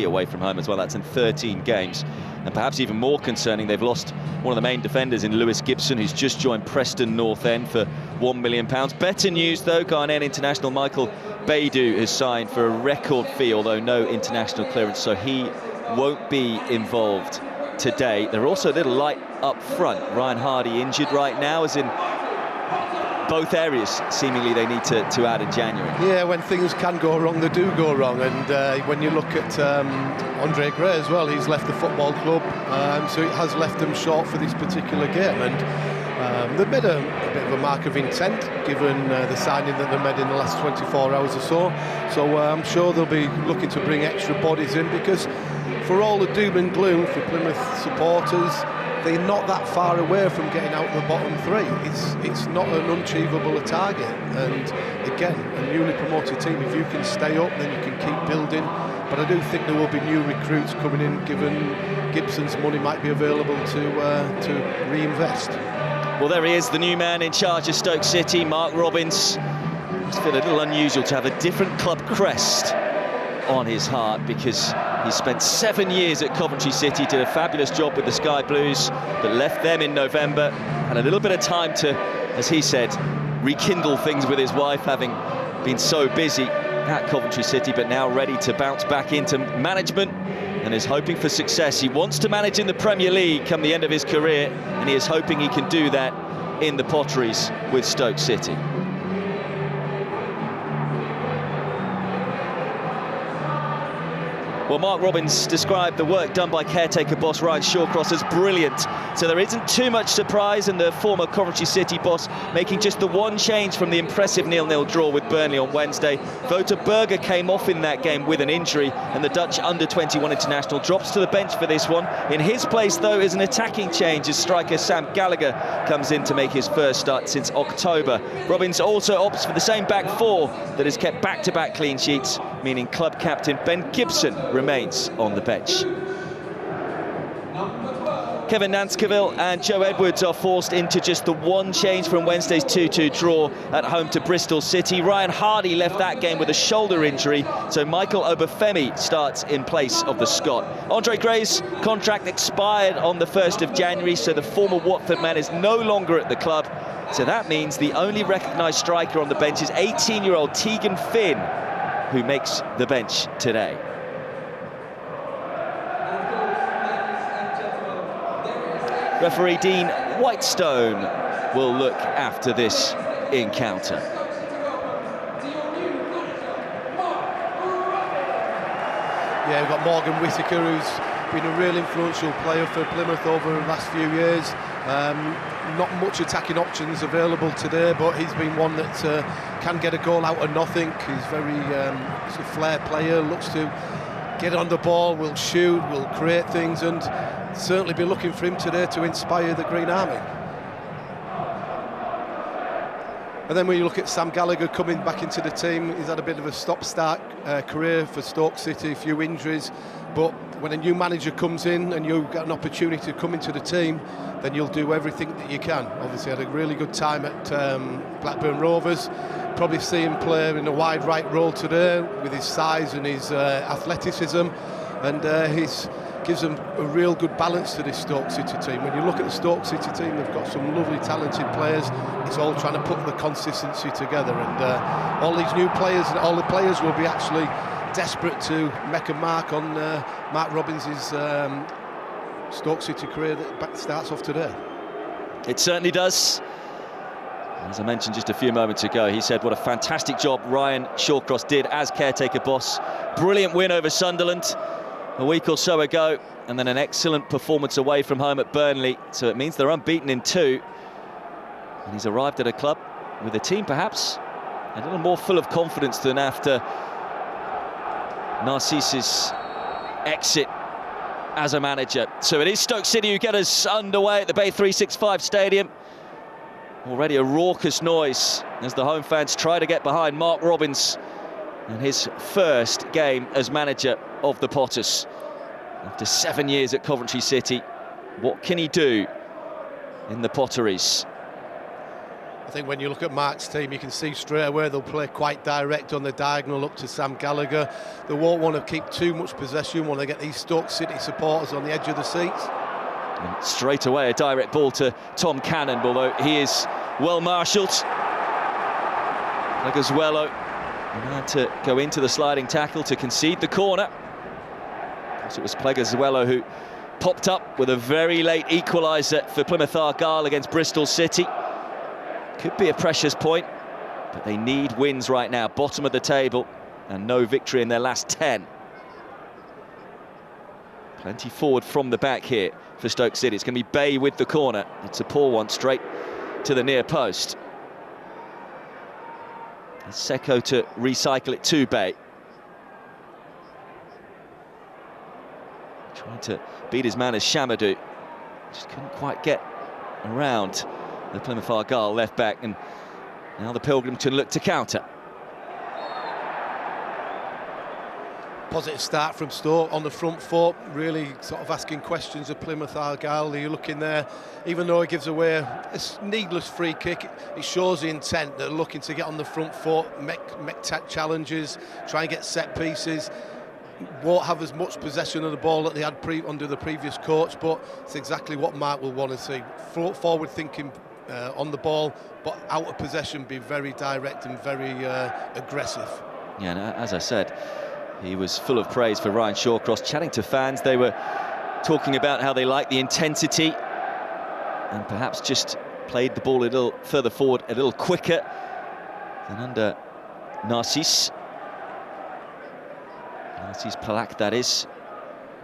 away from home as well. That's in 13 games. And perhaps even more concerning, they've lost one of the main defenders in Lewis Gibson, who's just joined Preston North End for £1 million. Better news though, Ghanaian international Michael Baidoo has signed for a record fee, although no international clearance, so he won't be involved today. They're also a little light up front. Ryan Hardy injured right now, as in both areas seemingly they need to add in January. Yeah, when things can go wrong, they do go wrong. And when you look at Andre Gray as well, he's left the football club, so it has left them short for this particular game. And they've made a bit of a mark of intent, given the signing that they made in the last 24 hours or so. So I'm sure they'll be looking to bring extra bodies in, because for all the doom and gloom for Plymouth supporters, they're not that far away from getting out of the bottom three. It's not an unachievable target. And again, a newly promoted team, if you can stay up, then you can keep building. But I do think there will be new recruits coming in, given Gibson's money might be available to reinvest. Well, there he is, the new man in charge of Stoke City, Mark Robins. Must feel a little unusual to have a different club crest on his heart, because he spent 7 years at Coventry City, did a fabulous job with the Sky Blues, but left them in November. Had a little bit of time to, as he said, rekindle things with his wife, having been so busy at Coventry City, but now ready to bounce back into management and is hoping for success. He wants to manage in the Premier League come the end of his career, and he is hoping he can do that in the Potteries with Stoke City. Well, Mark Robins described the work done by caretaker boss Ryan Shawcross as brilliant. So there isn't too much surprise in the former Coventry City boss making just the one change from the impressive 0-0 draw with Burnley on Wednesday. Wouter Berger came off in that game with an injury, and the Dutch under-21 international drops to the bench for this one. In his place, though, is an attacking change as striker Sam Gallagher comes in to make his first start since October. Robins also opts for the same back four that has kept back-to-back clean sheets, meaning club captain Ben Gibson remains on the bench. Kevin Nanskaville and Joe Edwards are forced into just the one change from Wednesday's 2-2 draw at home to Bristol City. Ryan Hardy left that game with a shoulder injury, so Michael Obafemi starts in place of the Scot. Andre Gray's contract expired on the 1st of January, so the former Watford man is no longer at the club. So that means the only recognised striker on the bench is 18-year-old Tegan Finn, who makes the bench today. Referee Dean Whitestone will look after this encounter. Yeah, we've got Morgan Whittaker, who's been a real influential player for Plymouth over the last few years. Not much attacking options available today, but he's been one that can get a goal out of nothing. He's he's a flair player, looks to get on the ball, will shoot, will create things, and certainly be looking for him today to inspire the Green Army. And then when you look at Sam Gallagher coming back into the team, he's had a bit of a stop-start career for Stoke City, a few injuries, but when a new manager comes in and you've got an opportunity to come into the team, then you'll do everything that you can. Obviously had a really good time at Blackburn Rovers. Probably see him play in a wide right role today with his size and his athleticism, and he's gives them a real good balance to this Stoke City team. When you look at the Stoke City team, they've got some lovely talented players. It's all trying to put the consistency together, and all these new players, all the players will be actually desperate to make a mark on Mark Robins' Stoke City career that starts off today. It certainly does. As I mentioned just a few moments ago, he said what a fantastic job Ryan Shawcross did as caretaker boss. Brilliant win over Sunderland a week or so ago, and then an excellent performance away from home at Burnley, so it means they're unbeaten in 2, and he's arrived at a club with a team perhaps a little more full of confidence than after Narcisse's exit as a manager. So it is Stoke City who get us underway at the Bay 365 Stadium. Already a raucous noise as the home fans try to get behind Mark Robins in his first game as manager of the Potters. After 7 years at Coventry City, what can he do in the Potteries? I think when you look at Mark's team, you can see straight away they'll play quite direct on the diagonal up to Sam Gallagher. They won't want to keep too much possession when they get these Stoke City supporters on the edge of the seats. And straight away a direct ball to Tom Cannon, although he is well marshalled. Pleguezuelo had to go into the sliding tackle to concede the corner. So it was Pleguezuelo who popped up with a very late equaliser for Plymouth Argyle against Bristol City. Could be a precious point, but they need wins right now. Bottom of the table and no victory in their last 10. Plenty forward from the back here for Stoke City. It's going to be Bay with the corner. It's a poor one straight to the near post. And Seko to recycle it to Bay. Trying to beat his man as Shamadou. Just couldn't quite get around the Plymouth Argyle left back, and now the Pilgrimton look to counter. Positive start from Stoke on the front foot, really sort of asking questions of Plymouth Argyle. You're looking there, even though he gives away a needless free kick, it shows the intent. They're looking to get on the front foot, make challenges, try and get set pieces. Won't have as much possession of the ball that they had under the previous coach, but it's exactly what Mark will want to see. Forward thinking on the ball, but out of possession, be very direct and very aggressive. Yeah, and as I said, he was full of praise for Ryan Shawcross. Chatting to fans, they were talking about how they like the intensity and perhaps just played the ball a little further forward, a little quicker than under Narcisse Palak, that is,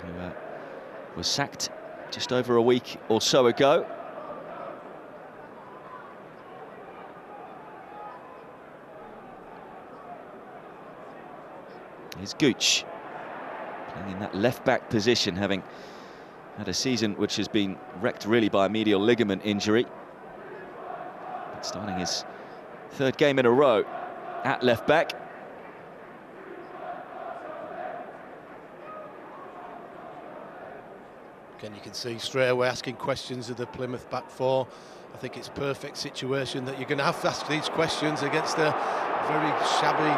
who was sacked just over a week or so ago. Here's Gooch, playing in that left-back position, having had a season which has been wrecked really by a medial ligament injury. But starting his third game in a row at left-back. Again, you can see straight away asking questions of the Plymouth back four. I think it's a perfect situation that you're going to have to ask these questions against a very shabby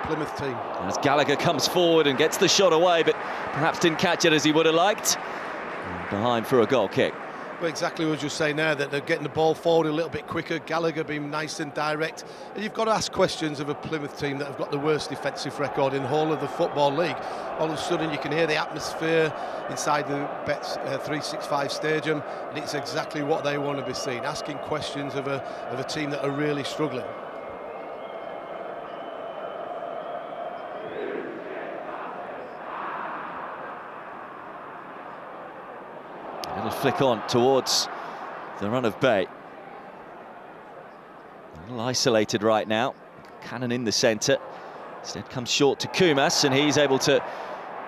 Plymouth team. As Gallagher comes forward and gets the shot away, but perhaps didn't catch it as he would have liked. And behind for a goal kick. Well, exactly what you're saying there, that they're getting the ball forward a little bit quicker. Gallagher being nice and direct. And you've got to ask questions of a Plymouth team that have got the worst defensive record in the whole of the Football League. All of a sudden you can hear the atmosphere inside the Betts 365 stadium, and it's exactly what they want to be seeing, asking questions of a team that are really struggling. A little flick on towards the run of Bay. A little isolated right now. Cannon in the centre. Instead comes short to Kumas, and he's able to,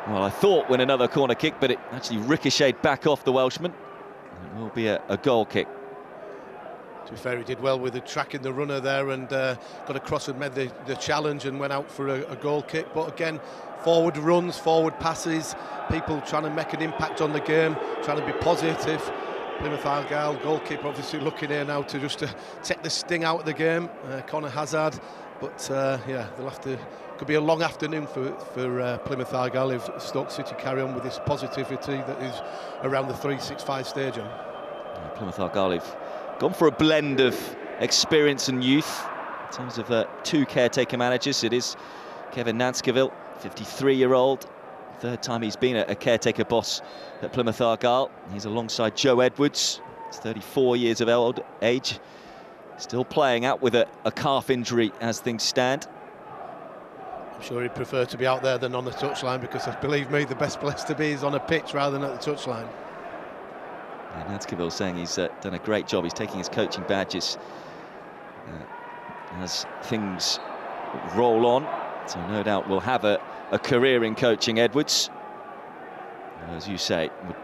well, I thought win another corner kick, but it actually ricocheted back off the Welshman. It will be a goal kick. To be fair, he did well with the tracking the runner there, and got across and made the challenge and went out for a goal kick. But again, forward runs, forward passes, people trying to make an impact on the game, trying to be positive. Plymouth Argyle goalkeeper obviously looking here now to just take the sting out of the game, Conor Hazard. But yeah, they'll have to. Could be a long afternoon for Plymouth Argyle if Stoke City carry on with this positivity that is around the 365 stadium. Yeah, Plymouth Argyle have gone for a blend of experience and youth in terms of two caretaker managers. It is Kevin Nanskaville, 53-year-old, third time he's been a caretaker boss at Plymouth Argyle. He's alongside Joe Edwards, he's 34 years of age, still playing out with a calf injury as things stand. I'm sure he'd prefer to be out there than on the touchline, because believe me, the best place to be is on a pitch rather than at the touchline. Yeah, Nanskaville saying he's done a great job. He's taking his coaching badges as things roll on. So no doubt we'll have a career in coaching, Edwards. As you say, would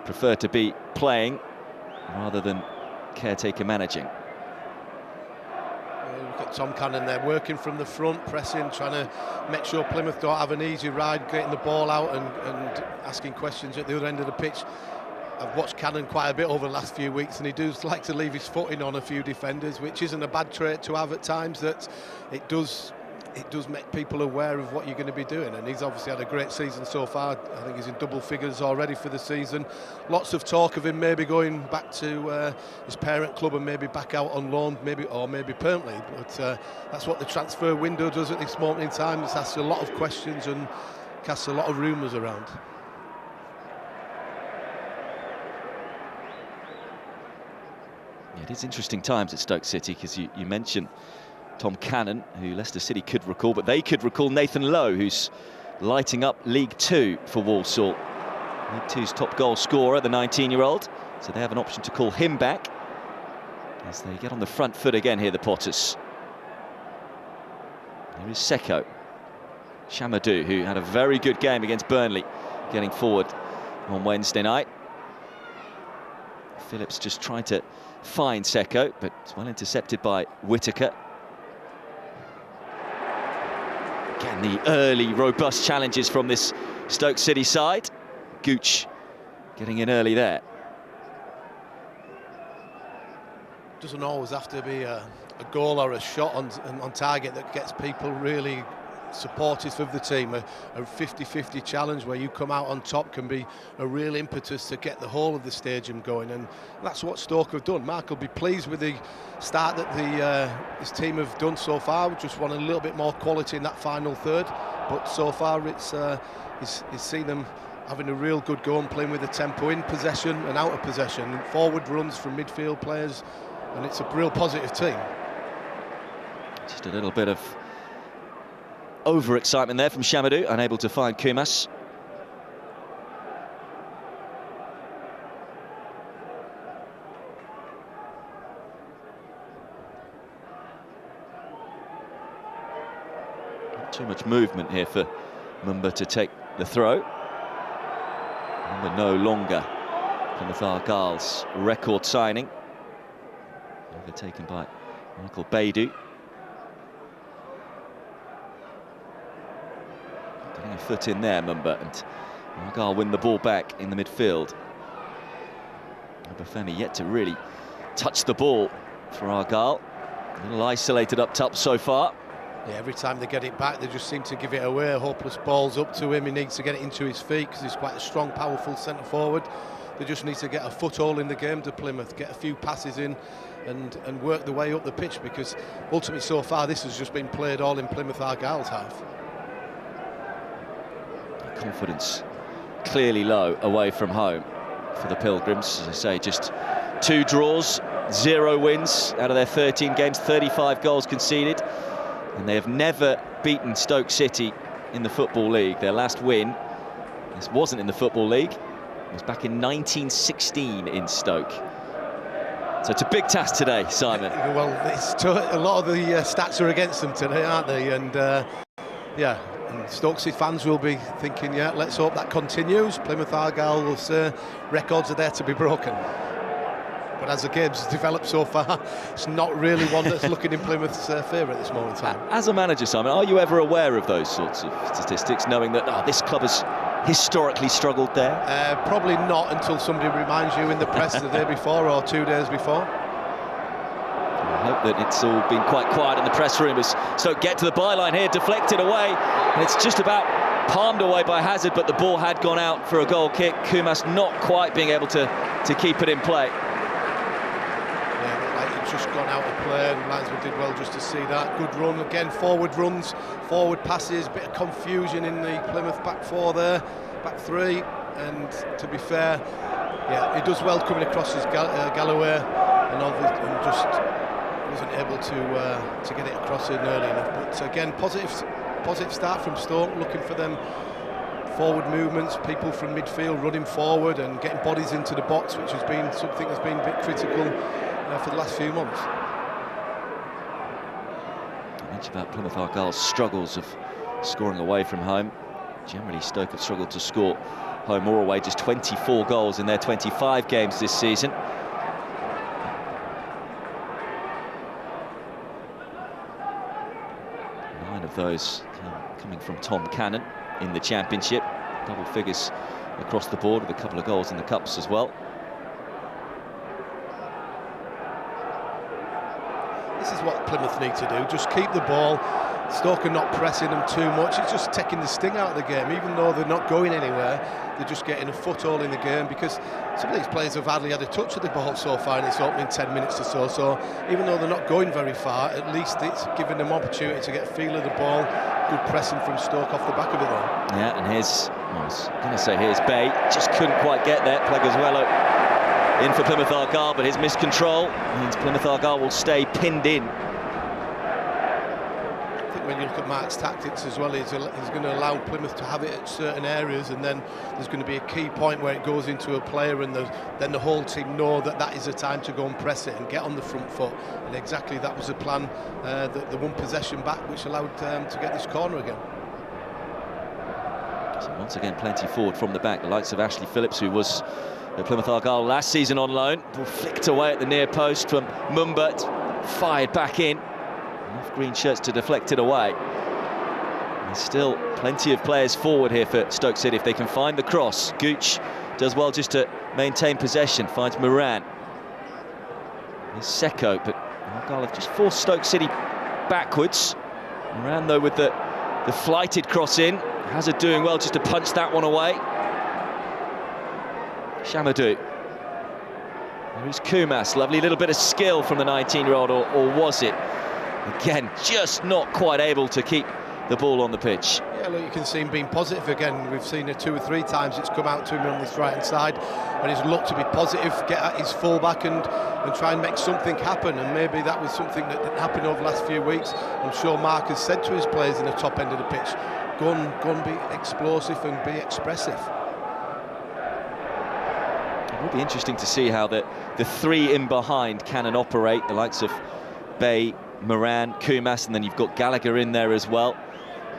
prefer to be playing rather than caretaker managing. Look at Tom Cannon there, working from the front, pressing, trying to make sure Plymouth don't have an easy ride, getting the ball out and asking questions at the other end of the pitch. I've watched Cannon quite a bit over the last few weeks, and he does like to leave his foot in on a few defenders, which isn't a bad trait to have at times. That it does make people aware of what you're going to be doing, and he's obviously had a great season so far. I think he's in double figures already for the season. Lots of talk of him maybe going back to his parent club and maybe back out on loan, maybe permanently. But that's what the transfer window does at this moment in time. It's asked a lot of questions and casts a lot of rumours around. Yeah, it is interesting times at Stoke City, because you mentioned Tom Cannon, who Leicester City could recall, but they could recall Nathan Lowe, who's lighting up League Two for Walsall. League Two's top goal scorer, the 19-year-old. So they have an option to call him back as they get on the front foot again here, the Potters. There is Seko. Chamadou, who had a very good game against Burnley, getting forward on Wednesday night. Phillips just tried to find Seko, but it's well intercepted by Whittaker. Again, the early, robust challenges from this Stoke City side. Gooch getting in early there. Doesn't always have to be a goal or a shot on target that gets people really supportive of the team. A 50-50 challenge where you come out on top can be a real impetus to get the whole of the stadium going, and that's what Stoke have done. Mark will be pleased with the start that his team have done so far. We just want a little bit more quality in that final third, but so far he's seen them having a real good go and playing with the tempo in possession and out of possession, forward runs from midfield players, and it's a real positive team. Just a little bit of over-excitement there from Chamadou, unable to find Kumas. Not too much movement here for Mumba to take the throw. Mumba no longer Plymouth Argyle's record signing, overtaken by Michael Baidoo. Getting a foot in there, Mumba, and Argyle win the ball back in the midfield. Obafemi yet to really touch the ball for Argyle. A little isolated up top so far. Yeah, every time they get it back, they just seem to give it away. Hopeless balls up to him. He needs to get it into his feet because he's quite a strong, powerful centre forward. They just need to get a foothold in the game to Plymouth, get a few passes in and work the way up the pitch, because ultimately so far this has just been played all in Plymouth Argyle's half. Confidence clearly low away from home for the Pilgrims. As I say, just 2 draws, 0 wins out of their 13 games, 35 goals conceded, and they have never beaten Stoke City in the Football League. Their last win, this wasn't in the Football League, it was back in 1916 in Stoke. So it's a big task today, Simon. Well, a lot of the stats are against them today, aren't they? And yeah, and Stoke City fans will be thinking, yeah, let's hope that continues. Plymouth Argyle will say records are there to be broken. But as the game's developed so far, it's not really one that's looking in Plymouth's favour at this moment in time. As a manager, Simon, are you ever aware of those sorts of statistics, knowing that this club has historically struggled there? Probably not until somebody reminds you in the press the day before or 2 days before. I hope that it's all been quite quiet in the press room as Stoke get to the byline here, deflected away, and it's just about palmed away by Hazard, but the ball had gone out for a goal kick. Kumas not quite being able to keep it in play. Just gone out of play, and linesman did well just to see that. Good run again, forward runs, forward passes, bit of confusion in the Plymouth back four there, back three, and to be fair, yeah, he does well coming across as Galloway, and just wasn't able to get it across in early enough. But again, positive start from Stoke, looking for them forward movements, people from midfield running forward and getting bodies into the box, which has been something that's been a bit critical for the last few months. I mentioned about Plymouth Argyle's struggles of scoring away from home. Generally, Stoke have struggled to score home or away, just 24 goals in their 25 games this season. 9 of those coming from Tom Cannon in the Championship. double figures across the board with a couple of goals in the cups as well. This is what Plymouth need to do, just keep the ball. Stoke are not pressing them too much, it's just taking the sting out of the game. Even though they're not going anywhere, they're just getting a foothold in the game, because some of these players have hardly had a touch of the ball so far in this opening 10 minutes or so. So even though they're not going very far, at least it's giving them opportunity to get a feel of the ball. Good pressing from Stoke off the back of it though. Yeah, and here's, I was going to say here's Bay, just couldn't quite get there. Pleguezuelo in for Plymouth Argyle, but his miscontrol means Plymouth Argyle will stay pinned in. I think when you look at Mark's tactics as well, he's going to allow Plymouth to have it at certain areas, and then there's going to be a key point where it goes into a player, and then the whole team know that that is a time to go and press it and get on the front foot. And exactly that was the plan, the one possession back, which allowed to get this corner again. So once again, plenty forward from the back. The likes of Ashley Phillips, who was at Plymouth Argyle last season on loan, flicked away at the near post from Mumbert, fired back in. Enough green shirts to deflect it away. There's still plenty of players forward here for Stoke City if they can find the cross. Gooch does well just to maintain possession, finds Moran. There's Secco, but Argyle have just forced Stoke City backwards. Moran, though, with the flighted cross in. Hazard doing well just to punch that one away. Chamadou. There's Kumas, lovely little bit of skill from the 19-year-old, or was it? Again, just not quite able to keep the ball on the pitch. Yeah, look, you can see him being positive again. We've seen it 2 or 3 times. It's come out to him on this right-hand side, and he's looked to be positive, get at his full-back and try and make something happen. And maybe that was something that didn't happen over the last few weeks. I'm sure Mark has said to his players in the top end of the pitch, go and be explosive and be expressive. It will be interesting to see how the 3 in behind can and operate, the likes of Bay, Moran, Kumas, and then you've got Gallagher in there as well.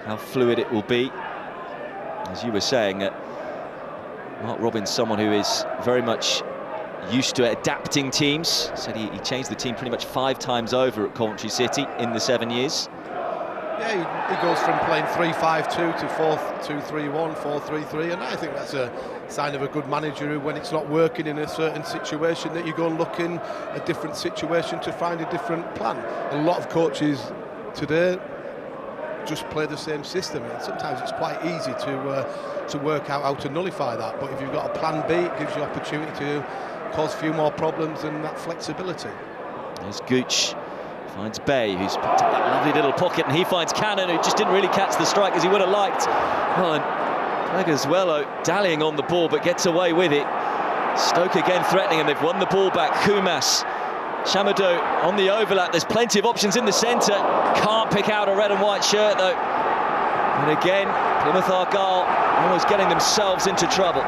How fluid it will be. As you were saying, Mark Robins, someone who is very much used to adapting teams. Said he changed the team pretty much 5 times over at Coventry City in the 7 years. Yeah, he goes from playing 3-5-2 to 4-2-3-1, 4-3-3, and I think that's a sign of a good manager who, when it's not working in a certain situation, that you go and look in a different situation to find a different plan. A lot of coaches today just play the same system, and sometimes it's quite easy to work out how to nullify that. But if you've got a plan B, it gives you opportunity to cause a few more problems and that flexibility. There's Gooch. Finds Bay, who's picked up that lovely little pocket, and he finds Cannon, who just didn't really catch the strike as he would have liked. Well, and Pleguezuelo dallying on the ball, but gets away with it. Stoke again threatening, and they've won the ball back. Kumas, Chamadou on the overlap. There's plenty of options in the centre. Can't pick out a red and white shirt, though. And again, Plymouth Argyle almost getting themselves into trouble.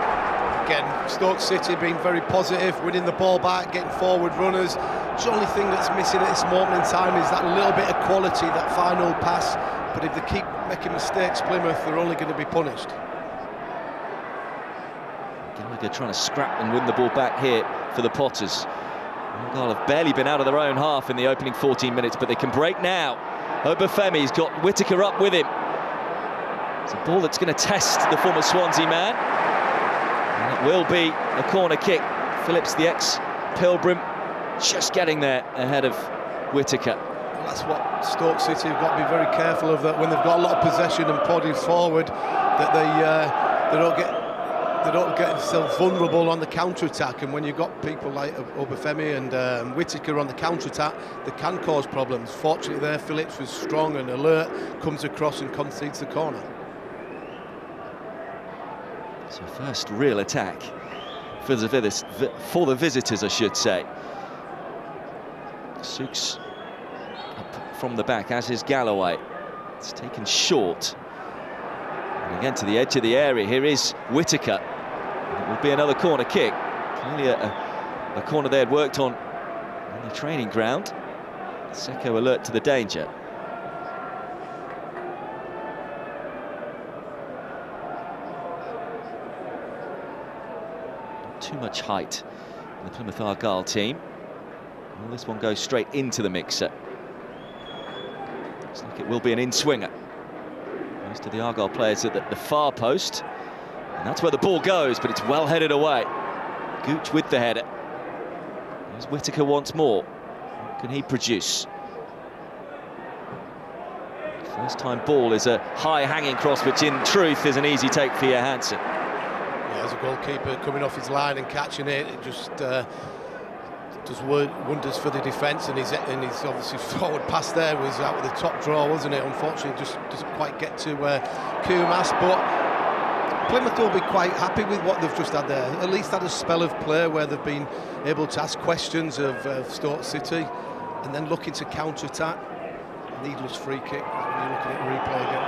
Again, Stoke City being very positive, winning the ball back, getting forward runners. The only thing that's missing at this moment in time is that little bit of quality, that final pass. But if they keep making mistakes, Plymouth, they're only going to be punished. Gallagher trying to scrap and win the ball back here for the Potters. Argyle have barely been out of their own half in the opening 14 minutes, but they can break now. Obafemi's got Whittaker up with him. It's a ball that's going to test the former Swansea man. And it will be a corner kick. Phillips, the ex-Pilgrim, just getting there ahead of Whittaker. Well, that's what Stoke City have got to be very careful of, that when they've got a lot of possession and bodies forward, that they don't get themselves vulnerable on the counter-attack. And when you've got people like Obafemi and Whittaker on the counter-attack, they can cause problems. Fortunately there, Phillips was strong and alert, comes across and concedes the corner. So first real attack for the visitors, I should say. Sooks up from the back, as is Galloway. It's taken short. And again to the edge of the area, here is Whittaker. It will be another corner kick. Clearly a corner they had worked on the training ground. Secco alert to the danger. Not too much height in the Plymouth Argyle team. Well, this one goes straight into the mixer. Looks like it will be an in-swinger. Most of the Argyle players at the far post. And that's where the ball goes, but it's well headed away. Gooch with the header. There's Whittaker once more. What can he produce? First time ball is a high hanging cross, which in truth is an easy take for Johansson. Yeah, as a goalkeeper coming off his line and catching it, it just does wonders for the defence, and he's obviously forward pass there was out with the top draw, wasn't it? Unfortunately, just doesn't quite get to Kumas, but Plymouth will be quite happy with what they've just had there. At least had a spell of play where they've been able to ask questions of Stoke City, and then looking to counter-attack. Needless free kick when you look at it replay again.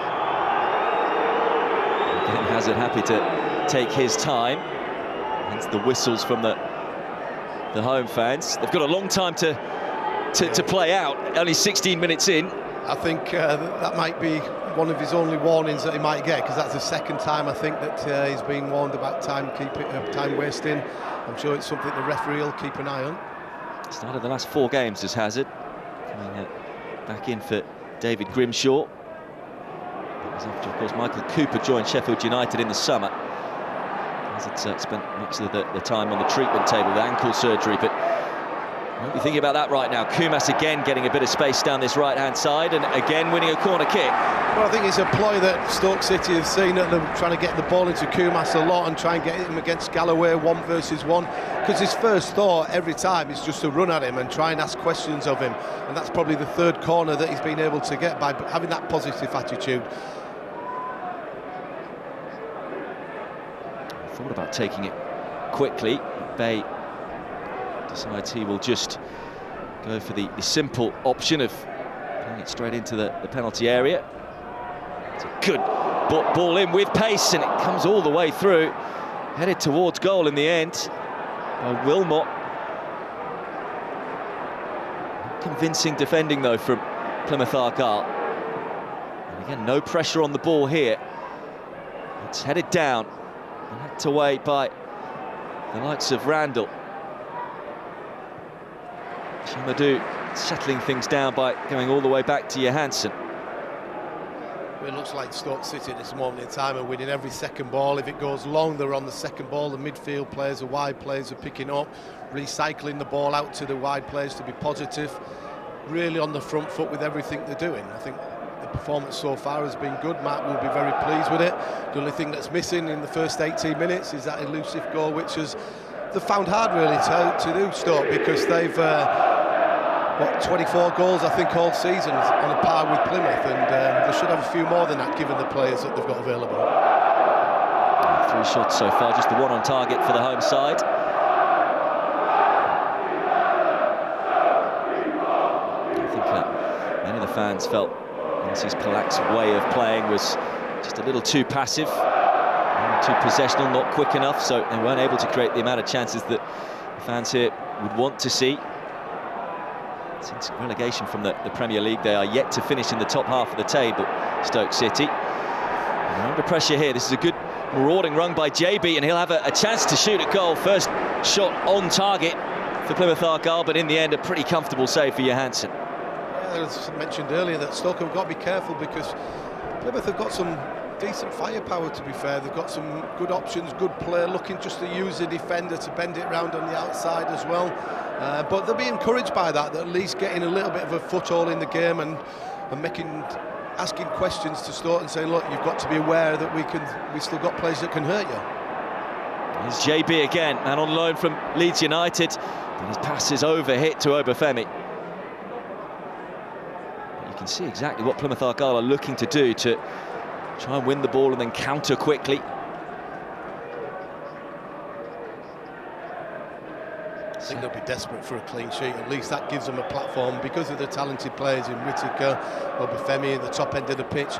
Again, Hazard happy to take his time. Hence the whistles from the home fans. They've got a long time to play out. Only 16 minutes in. I think that might be one of his only warnings that he might get, because that's the second time I think that he's been warned about time wasting. I'm sure it's something the referee will keep an eye on. Started the last 4 games as Hazard, coming back in for David Grimshaw. That was after, of course, Michael Cooper joined Sheffield United in the summer. Hazard spent much of the time on the treatment table with ankle surgery, but won't be thinking about that right now. Kumas again getting a bit of space down this right-hand side, and again winning a corner kick. Well, I think it's a ploy that Stoke City have seen, that they're trying to get the ball into Kumas a lot and try and get him against Galloway 1 versus 1, because his first thought every time is just to run at him and try and ask questions of him, and that's probably the 3rd corner that he's been able to get by having that positive attitude. Thought about taking it quickly. Bay decides he will just go for the simple option of playing it straight into the penalty area. It's a good ball in with pace, and it comes all the way through, headed towards goal in the end by Wilmot. Convincing defending though from Plymouth Argyle. And again, no pressure on the ball here. It's headed down and hacked away by the likes of Randall. Chamadou settling things down by going all the way back to Johansson. It looks like Stoke City at this moment in time are winning every second ball. If it goes long, they're on the second ball. The midfield players, the wide players are picking up, recycling the ball out to the wide players to be positive. Really on the front foot with everything they're doing. I think the performance so far has been good. Matt will be very pleased with it. The only thing that's missing in the first 18 minutes is that elusive goal, which they've found hard really to do, Stoke, because they've 24 goals I think all season on a par with Plymouth, and they should have a few more than that given the players that they've got available. 3 shots so far, just the 1 on target for the home side. I think many of the fans felt Francis Polak's way of playing was just a little too passive, too possessional, not quick enough, so they weren't able to create the amount of chances that the fans here would want to see. Since relegation from the Premier League, they are yet to finish in the top half of the table, Stoke City. And they're under pressure here. This is a good marauding run by JB, and he'll have a chance to shoot a goal. First shot on target for Plymouth Argyle, but in the end, a pretty comfortable save for Johansson. Yeah, as mentioned earlier, that Stoke have got to be careful, because Plymouth have got some decent firepower, to be fair. They've got some good options, good player, looking just to use the defender to bend it around on the outside as well. But they'll be encouraged by that, at least getting a little bit of a foothold in the game and asking questions to Stoke and saying, look, you've got to be aware that we still got players that can hurt you. Here's JB again, man on loan from Leeds United. And his pass is over-hit to Obafemi. But you can see exactly what Plymouth Argyle are looking to do, to try and win the ball and then counter quickly. I think they'll be desperate for a clean sheet. At least that gives them a platform because of the talented players in Whittaker, Obafemi at the top end of the pitch.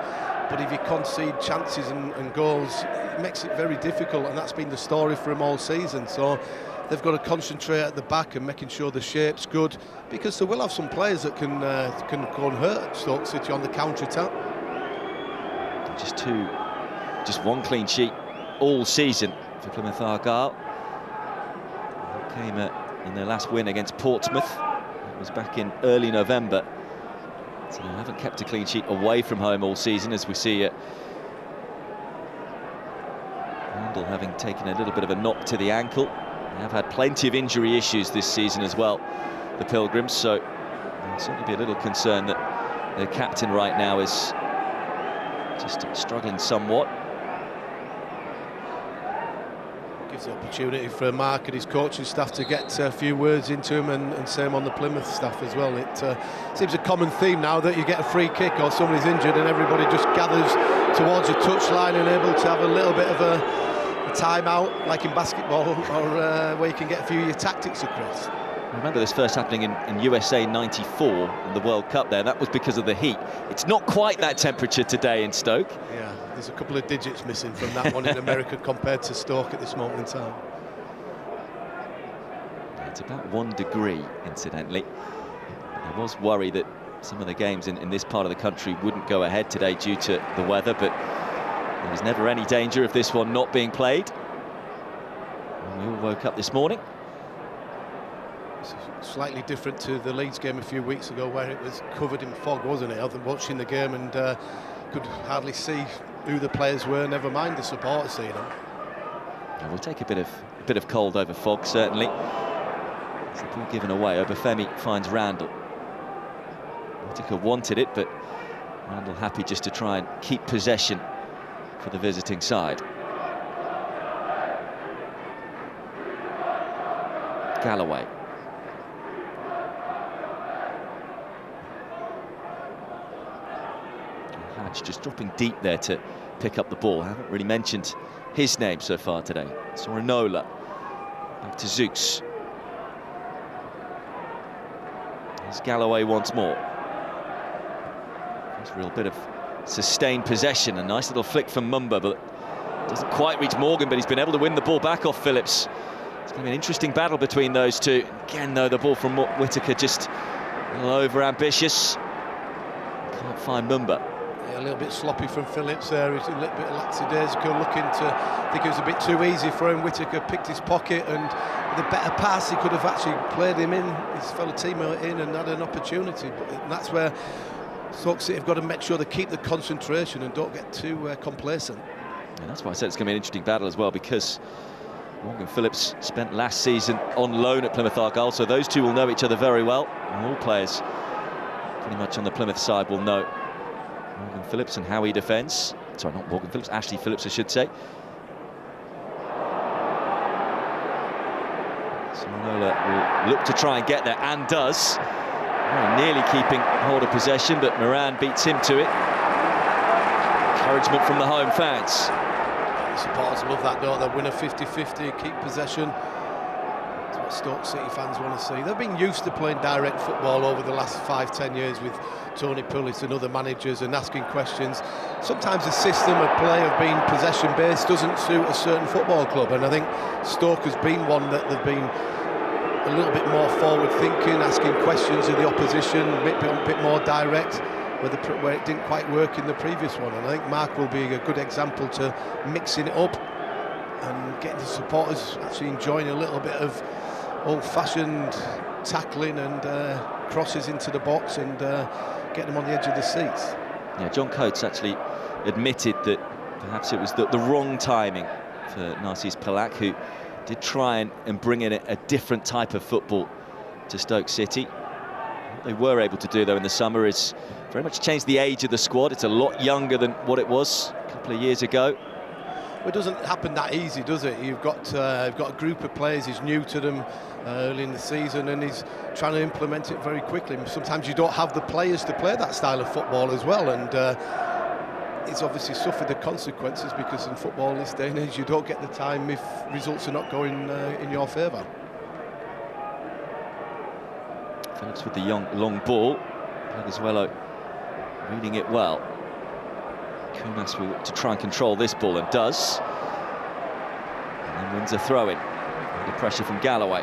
But if you concede chances and goals, it makes it very difficult, and that's been the story for them all season. So they've got to concentrate at the back and making sure the shape's good, because they will have some players that can go and hurt Stoke City on the counter-attack. Just 1 clean sheet all season for Plymouth Argyle. Came in their last win against Portsmouth. It was back in early November. So they haven't kept a clean sheet away from home all season, as we see Randall having taken a little bit of a knock to the ankle. They have had plenty of injury issues this season as well, the Pilgrims, so there'll certainly be a little concern that their captain right now is just struggling somewhat. Gives the opportunity for Mark and his coaching staff to get a few words into him, and same on the Plymouth staff as well. It seems a common theme now that you get a free kick or somebody's injured and everybody just gathers towards a touchline and able to have a little bit of a time-out, like in basketball, or where you can get a few of your tactics across. I remember this first happening in USA '94 in the World Cup there. That was because of the heat. It's not quite that temperature today in Stoke. Yeah, there's a couple of digits missing from that one in America compared to Stoke at this moment in time. It's about 1 degree, incidentally. There was worry that some of the games in this part of the country wouldn't go ahead today due to the weather, but there was never any danger of this one not being played. And we all woke up this morning. It's slightly different to the Leeds game a few weeks ago, where it was covered in fog, wasn't it? I was watching the game and could hardly see who the players were, never mind the supporters seeing them. Yeah, we'll take a bit of cold over fog, certainly. It's the ball given away. Obafemi finds Randall. Whittaker wanted it, but Randall happy just to try and keep possession for the visiting side. Galloway. Hatch just dropping deep there to pick up the ball. I haven't really mentioned his name so far today. Sorinola. Back to Zooks. There's Galloway once more. There's a real bit of sustained possession. A nice little flick from Mumba, but doesn't quite reach Morgan, but he's been able to win the ball back off Phillips. It's going to be an interesting battle between those two. Again, though, the ball from Whittaker just a little over-ambitious. Can't find Mumba. Yeah, a little bit sloppy from Phillips there. He's a little bit lackadaisical, looking to... I think it was a bit too easy for him. Whittaker picked his pocket, and with a better pass, he could have actually played him in, his fellow teammate in, and had an opportunity. But that's where Stoke City have got to make sure they keep the concentration and don't get too complacent. And that's why I said it's going to be an interesting battle as well, because Morgan Phillips spent last season on loan at Plymouth Argyle, so those two will know each other very well. And all players pretty much on the Plymouth side will know Morgan Phillips and how he defends. Sorry, not Morgan Phillips, Ashley Phillips, I should say. Sorinola will look to try and get there, and does. Nearly keeping hold of possession, but Moran beats him to it. Encouragement from the home fans. The supporters love that, don't they? Win a 50-50, keep possession. That's what Stoke City fans want to see. They've been used to playing direct football over the last 5-10 years with Tony Pulis and other managers and asking questions. Sometimes the system of play of being possession-based doesn't suit a certain football club, and I think Stoke has been one that they've been a little bit more forward-thinking, asking questions of the opposition, a bit more direct, where it didn't quite work in the previous one. And I think Mark will be a good example to mixing it up and getting the supporters actually enjoying a little bit of old-fashioned tackling and crosses into the box and getting them on the edge of the seats. Yeah, John Coates actually admitted that perhaps it was the wrong timing for Narcís Palak, who did try and bring in a different type of football to Stoke City. What they were able to do, though, in the summer is very much change the age of the squad. It's a lot younger than what it was a couple of years ago. Well, it doesn't happen that easy, does it? You've got a group of players, he's new to them early in the season, and he's trying to implement it very quickly. Sometimes you don't have the players to play that style of football as well, and it's obviously suffered the consequences, because in football this day and age you don't get the time if results are not going in your favour. Phillips with the long ball. Plagazuelo reading it well. Kumas will look to try and control this ball, and does. And then wins a throw-in. Under pressure from Galloway.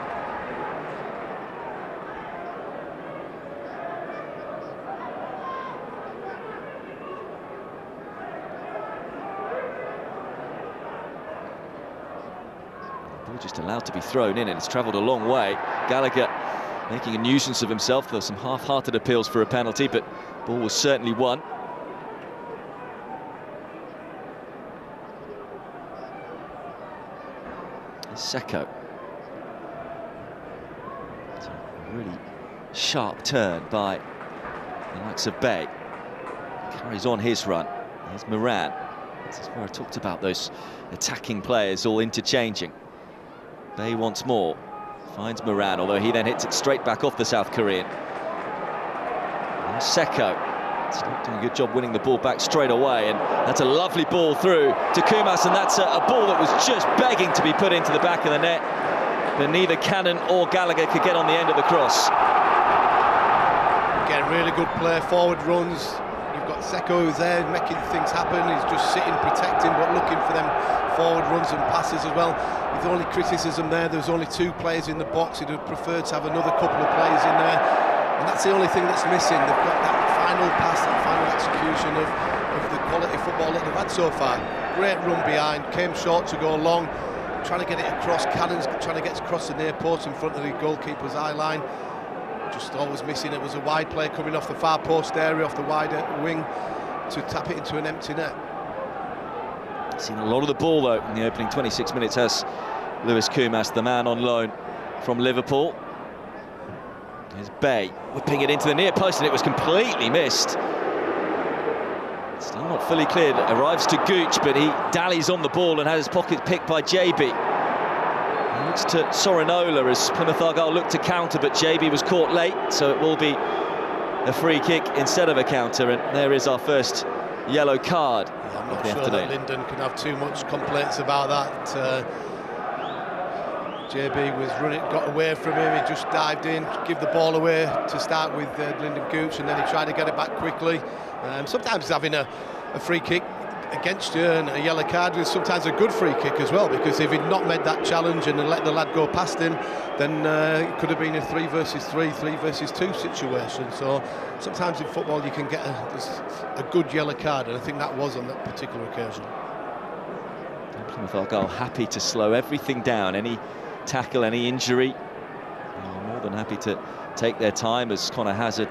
The ball just allowed to be thrown in, and it's travelled a long way. Gallagher making a nuisance of himself. There were some half-hearted appeals for a penalty, but ball was certainly won. Seko. It's a really sharp turn by the likes of Bay. Carries on his run. Here's Moran. This is where I talked about those attacking players all interchanging. Bay once more. Finds Moran, although he then hits it straight back off the South Korean. And Seko. Stoke doing a good job winning the ball back straight away, and that's a lovely ball through to Kumas, and that's a ball that was just begging to be put into the back of the net, but neither Cannon or Gallagher could get on the end of the cross. Again, really good play, forward runs. You've got Seko who's there making things happen. He's just sitting, protecting, but looking for them forward runs and passes as well. With only criticism there's only 2 players in the box. He'd have preferred to have another couple of players in there, and that's the only thing that's missing. They've got that final pass, that final execution of the quality football that they've had so far. Great run behind, came short to go long, trying to get it across. Cannon's trying to get across the near post in front of the goalkeeper's eye line. Just always missing. It was a wide play coming off the far post area, off the wider wing, to tap it into an empty net. Seen a lot of the ball though in the opening 26 minutes has Lewis Kumas, the man on loan from Liverpool. Here's Bay whipping it into the near post, and it was completely missed. Still not fully cleared. It arrives to Gooch, but he dallies on the ball and has his pocket picked by JB. He looks to Sorinola as Plymouth Argyle looked to counter, but JB was caught late, so it will be a free kick instead of a counter, and there is our first yellow card. Yeah, I'm not sure that Linden can have too much complaints about that. JB was running, got away from him, he just dived in, give the ball away to start with Lyndon Gooch, and then he tried to get it back quickly. Sometimes having a free kick against you and a yellow card is sometimes a good free kick as well, because if he'd not made that challenge and let the lad go past him, then it could have been a 3 versus 3, 3 versus 2 situation. So sometimes in football you can get a good yellow card, and I think that was on that particular occasion. Plymouth Argyle happy to slow everything down, any tackle, any injury. They're more than happy to take their time as Connor Hazard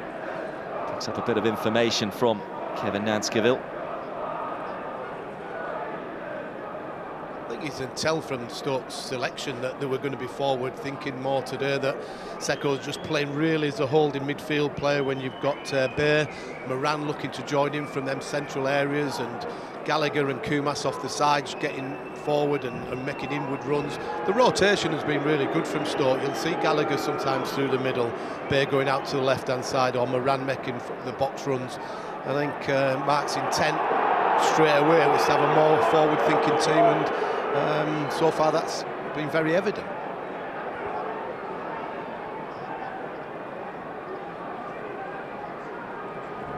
picks up a bit of information from Kevin Nanskiville. I think you can tell from Stoke's selection that they were going to be forward thinking more today, that Seko's just playing really as a holding midfield player when you've got Bay, Moran looking to join him from them central areas, and Gallagher and Kumas off the sides getting forward and making inward runs. The rotation has been really good from Stoke. You'll see Gallagher sometimes through the middle, Bay going out to the left-hand side, or Moran making the box runs. I think Mark's intent straight away was to have a more forward-thinking team, and so far that's been very evident.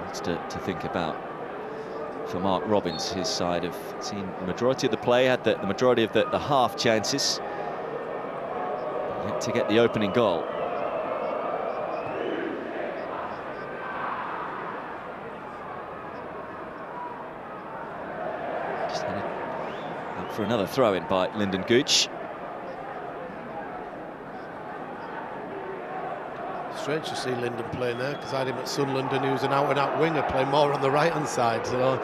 Lots to think about for Mark Robbins. His side have seen the majority of the play, had the majority of the half chances, yet to get the opening goal. Just headed out for another throw-in by Lyndon Gooch. Strange to see Linden playing there, because I had him at Sunderland and he was an out-and-out winger, playing more on the right-hand side. So,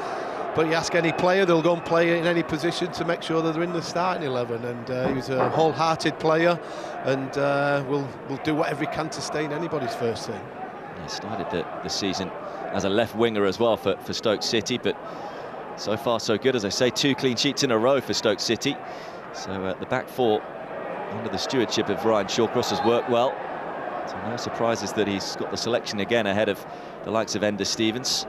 but you ask any player, they'll go and play in any position to make sure that they're in the starting 11. And he was a wholehearted player, and will do whatever he can to stay in anybody's first team. He started the season as a left winger as well for Stoke City, but so far so good. As I say, 2 clean sheets in a row for Stoke City. So the back four under the stewardship of Ryan Shawcross has worked well. So no surprises that he's got the selection again ahead of the likes of Enda Stevens.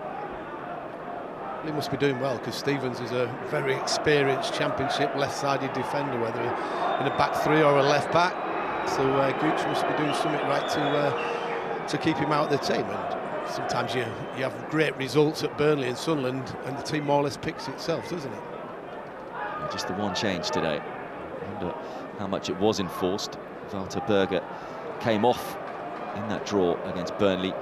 He must be doing well, because Stevens is a very experienced championship left-sided defender, whether in a back three or a left back. So Gooch must be doing something right to keep him out of the team. And sometimes you have great results at Burnley and Sunderland, and the team more or less picks itself, doesn't it? Just the one change today. I wonder how much it was enforced. Walter Berger came off in that draw against Burnley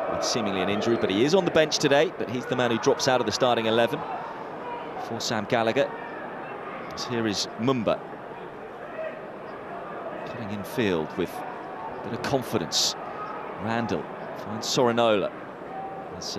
with seemingly an injury, but he is on the bench today, but he's the man who drops out of the starting 11 for Sam Gallagher. So here is Mumba cutting in field with a bit of confidence. Randall finds Sorinola. There's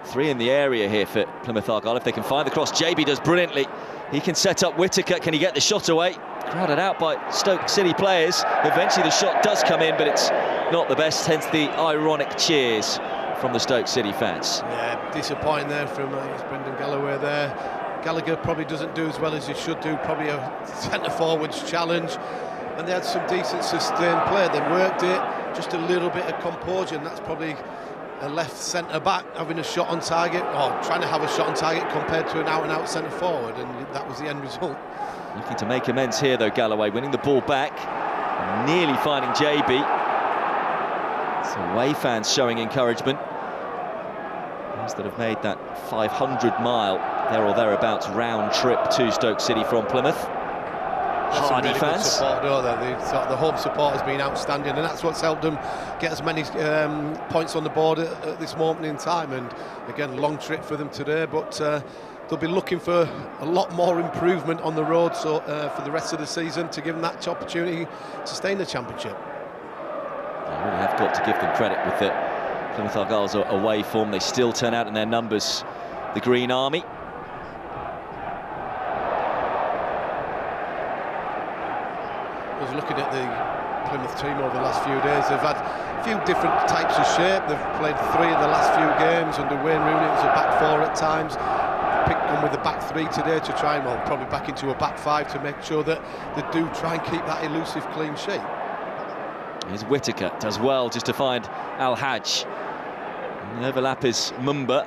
3 in the area here for Plymouth Argyle. If they can find the cross, JB does brilliantly. He can set up Whittaker. Can he get the shot away? crowded out by Stoke City players. Eventually the shot does come in, but it's not the best, hence the ironic cheers from the Stoke City fans. Yeah, disappointing there from Brendan Galloway there. Gallagher probably doesn't do as well as he should do, probably a centre-forwards challenge. And they had some decent sustained play, they worked it, just a little bit of composure, and that's probably a left centre-back having a shot on target, or trying to have a shot on target compared to an out-and-out centre-forward, and that was the end result. Looking to make amends here though, Galloway, winning the ball back, nearly finding JB. So away fans showing encouragement. Those that have made that 500-mile, there or thereabouts, round trip to Stoke City from Plymouth. Hardy really fans. Support, the home support has been outstanding, and that's what's helped them get as many points on the board at this moment in time. And again, long trip for them today, but they'll be looking for a lot more improvement on the road for the rest of the season to give them that opportunity to stay in the Championship. They really have got to give them credit with the Plymouth Argyle's away form. They still turn out in their numbers, the Green Army. I was looking at the Plymouth team over the last few days. They've had a few different types of shape. They've played 3 of the last few games under Wayne Rooney. It was a back 4 at times. Picked on with the back 3 today to try and, well, probably back into a back 5 to make sure that they do try and keep that elusive clean sheet. Here's Whittaker, does well just to find Al-Hajj. The overlap is Mumba.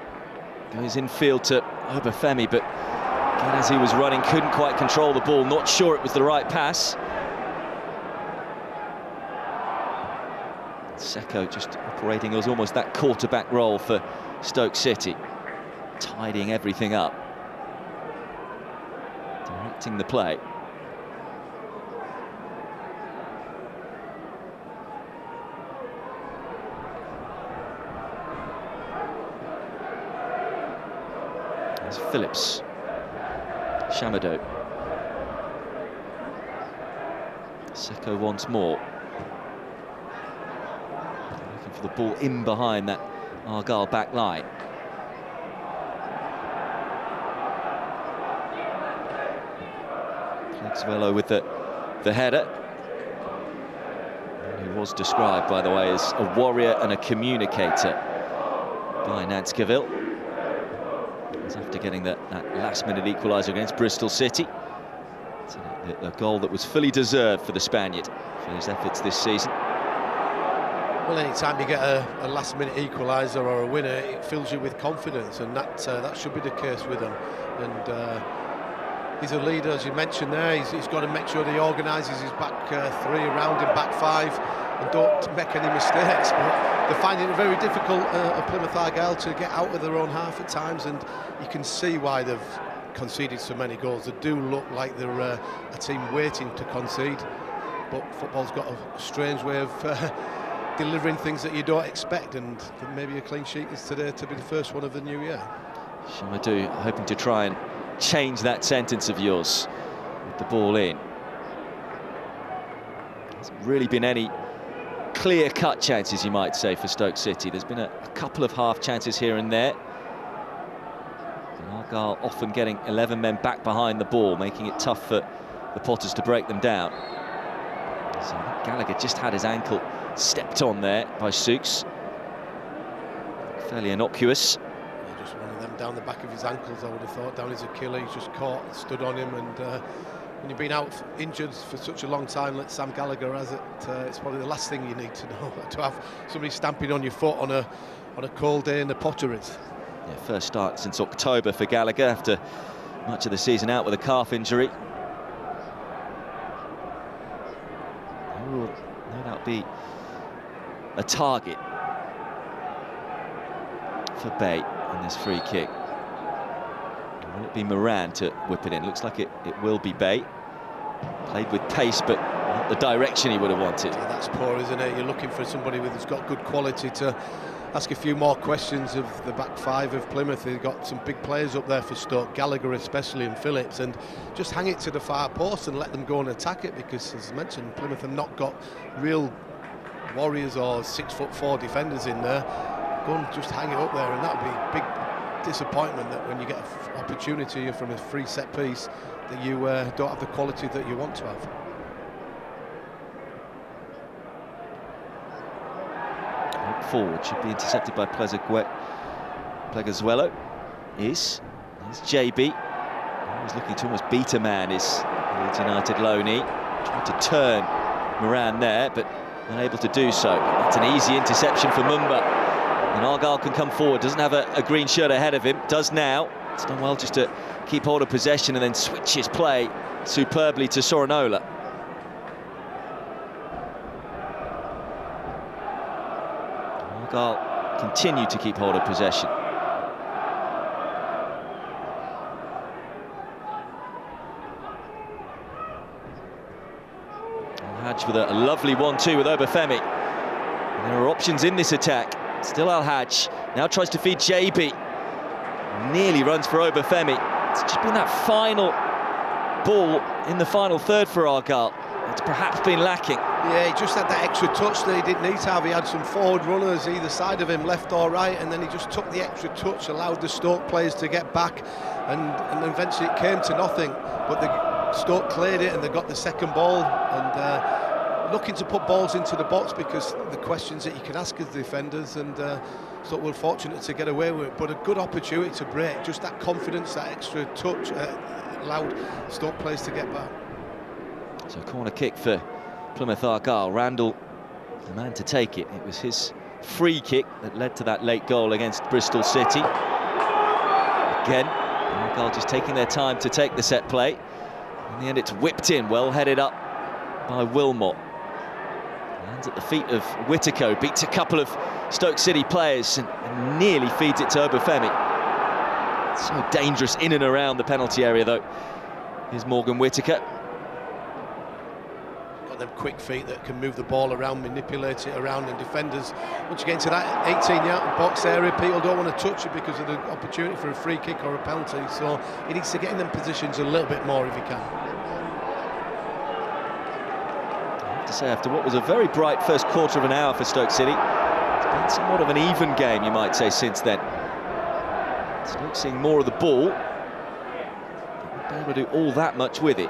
Goes infield to Obafemi, but again, as he was running, couldn't quite control the ball. Not sure it was the right pass. Seko just operating as almost that quarterback role for Stoke City, tidying everything up, directing the play. There's Phillips, Shamado, Seko once more. For the ball in behind that Argyle back line. Plexvello with the header. He was described, by the way, as a warrior and a communicator by Nanskaville. After getting that last-minute equaliser against Bristol City. It's a goal that was fully deserved for the Spaniard for his efforts this season. Well, any time you get a last-minute equaliser or a winner, it fills you with confidence, and that should be the case with him. And he's a leader, as you mentioned there. He's got to make sure that he organises his back 3 around him, back 5, and don't make any mistakes. But they're finding it very difficult at Plymouth Argyle to get out of their own half at times, and you can see why they've conceded so many goals. They do look like they're a team waiting to concede, but football's got a strange way of delivering things that you don't expect, and maybe a clean sheet is today to be the first one of the new year. Shamadu hoping to try and change that sentence of yours with the ball in. There's really been any clear-cut chances, you might say, for Stoke City. There's been a couple of half chances here and there. And Argyle often getting 11 men back behind the ball, making it tough for the Potters to break them down. So Gallagher just had his ankle stepped on there by Souks. Fairly innocuous. Yeah, just one of them down the back of his ankles, I would have thought, down his Achilles, just caught, stood on him, and when you've been out injured for such a long time like Sam Gallagher has it, it's probably the last thing you need to know, to have somebody stamping on your foot on a cold day in the Potteries. Yeah, first start since October for Gallagher after much of the season out with a calf injury. There will no doubt be a target for Bay in this free kick. Will it be Moran to whip it in? Looks like it will be Bay. Played with pace, but not the direction he would have wanted. Yeah, that's poor, isn't it? You're looking for somebody who's got good quality to ask a few more questions of the back 5 of Plymouth. They've got some big players up there for Stoke, Gallagher especially, and Phillips, and just hang it to the far post and let them go and attack it, because, as mentioned, Plymouth have not got real warriors or 6'4" defenders in there. Go and just hang it up there, and that would be big disappointment that when you get an opportunity from a free set piece that you don't have the quality that you want to have. Forward should be intercepted by Pleguezuelo. Here's JB. He's looking to almost beat a man, is Leeds United loanee. Tried to turn Moran there, but unable to do so. That's an easy interception for Mumba. And Argyle can come forward, doesn't have a green shirt ahead of him, does now. It's done well just to keep hold of possession and then switch his play superbly to Sorinola. Argyle continue to keep hold of possession. Al-Hajj with a lovely 1-2 with Obafemi. And there are options in this attack. Still Al-Hajj, now tries to feed JB. Nearly runs for Obafemi. It's just been that final ball in the final third for Argyle. It's perhaps been lacking. Yeah, he just had that extra touch that he didn't need to have. He had some forward runners either side of him, left or right, and then he just took the extra touch, allowed the Stoke players to get back, and eventually it came to nothing. But the Stoke cleared it and they got the second ball, and looking to put balls into the box because the questions that you can ask as defenders, and so we're fortunate to get away with it. But a good opportunity to break, just that confidence, that extra touch allowed Stoke players to get back. So corner kick for Plymouth Argyle. Randall, the man to take it. It was his free kick that led to that late goal against Bristol City. Again, Argyle just taking their time to take the set play. In the end, it's whipped in, well headed up by Wilmot. Lands at the feet of Whittaker, beats a couple of Stoke City players and nearly feeds it to Obafemi. So dangerous in and around the penalty area, though. Here's Morgan Whittaker. Them quick feet that can move the ball around, manipulate it around, and defenders, once you get into that 18-yard box area, people don't want to touch it because of the opportunity for a free kick or a penalty, so he needs to get in them positions a little bit more if he can. I have to say, after what was a very bright first quarter of an hour for Stoke City, it's been somewhat of an even game, you might say, since then. Stoke seeing more of the ball, but won't be able to do all that much with it.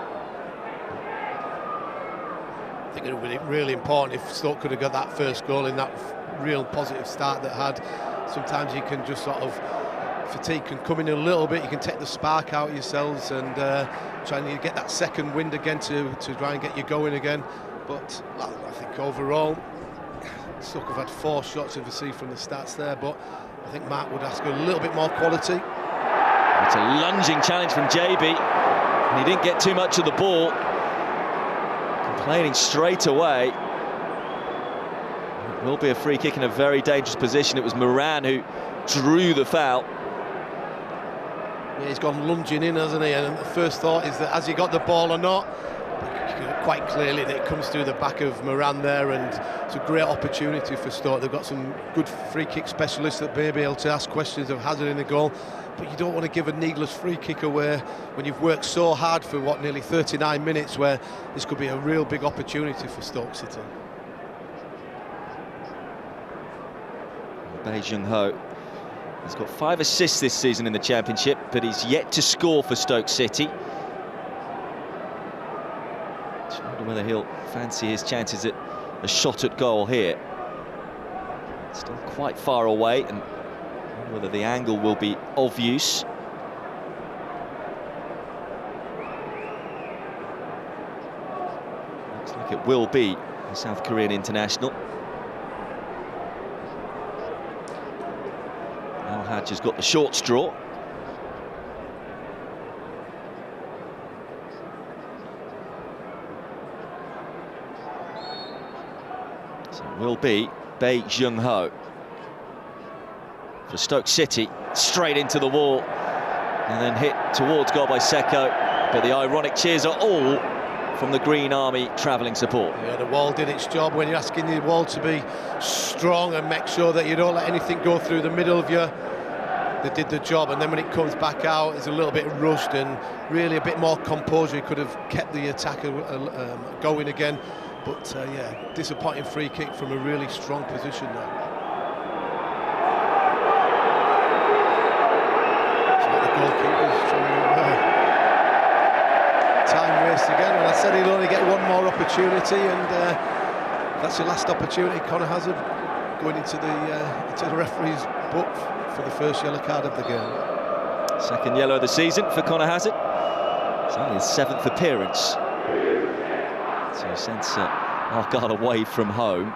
I think it would be really important if Stoke could have got that first goal in that real positive start that had. Sometimes you can just sort of, fatigue can come in a little bit, you can take the spark out of yourselves and try and get that second wind again to try and get you going again. But I think overall, Stoke have had 4 shots, if you see from the stats there, but I think Mark would ask a little bit more quality. It's a lunging challenge from JB, and he didn't get too much of the ball. Complaining straight away. It will be a free kick in a very dangerous position. It was Moran who drew the foul. Yeah, he's gone lunging in, hasn't he? And the first thought is that has he got the ball or not? Quite clearly that it comes through the back of Moran there, and it's a great opportunity for Stoke. They've got some good free kick specialists that may be able to ask questions of hazard in the goal, but you don't want to give a needless free kick away when you've worked so hard for what, nearly 39 minutes, where this could be a real big opportunity for Stoke City. Bae Jung-ho has got 5 assists this season in the Championship, but he's yet to score for Stoke City. I wonder whether he'll fancy his chances at a shot at goal here. Still quite far away, and whether the angle will be of use. Looks like it will be the South Korean international. Al-Hajj has got the short straw. So it will be Bae Jung-ho for Stoke City, straight into the wall and then hit towards goal by Seko, but the ironic cheers are all from the Green Army travelling support. Yeah, the wall did its job when you're asking the wall to be strong and make sure that you don't let anything go through the middle of you. They did the job, and then when it comes back out, it's a little bit rushed and really a bit more composure. He could have kept the attack going again, but yeah, disappointing free kick from a really strong position there. goalkeepers trying to time waste again. And I said he'll only get one more opportunity, and that's your last opportunity. Conor Hazard going into the referee's book for the first yellow card of the game. Second yellow of the season for Conor Hazard. It's only his 7th appearance. So he sends Argyle away from home,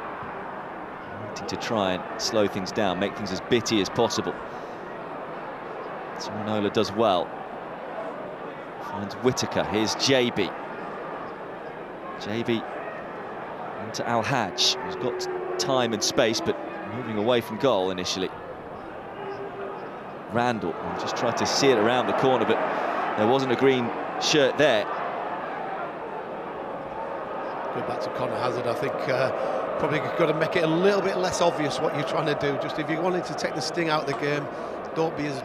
wanting to try and slow things down, make things as bitty as possible. So Manola does well. Finds Whitaker. Here's JB. JB into Al-Hajj, who's got time and space, but moving away from goal initially. Randall just tried to see it around the corner, but there wasn't a green shirt there. Go back to Conor Hazard. I think probably got to make it a little bit less obvious what you're trying to do. Just if you wanted to take the sting out of the game, don't be as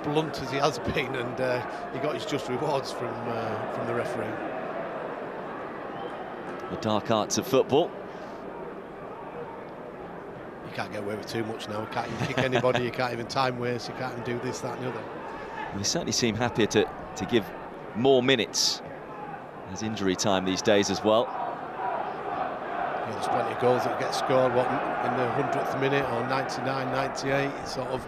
blunt as he has been, and he got his just rewards from the referee. The dark arts of football. You can't get away with too much now. You can't even kick anybody. You can't even time waste. You can't even do this, that, and the other. They certainly seem happier to give more minutes. There's injury time these days as well. Yeah, there's plenty of goals that get scored in the 100th minute or 99, 98. It's sort of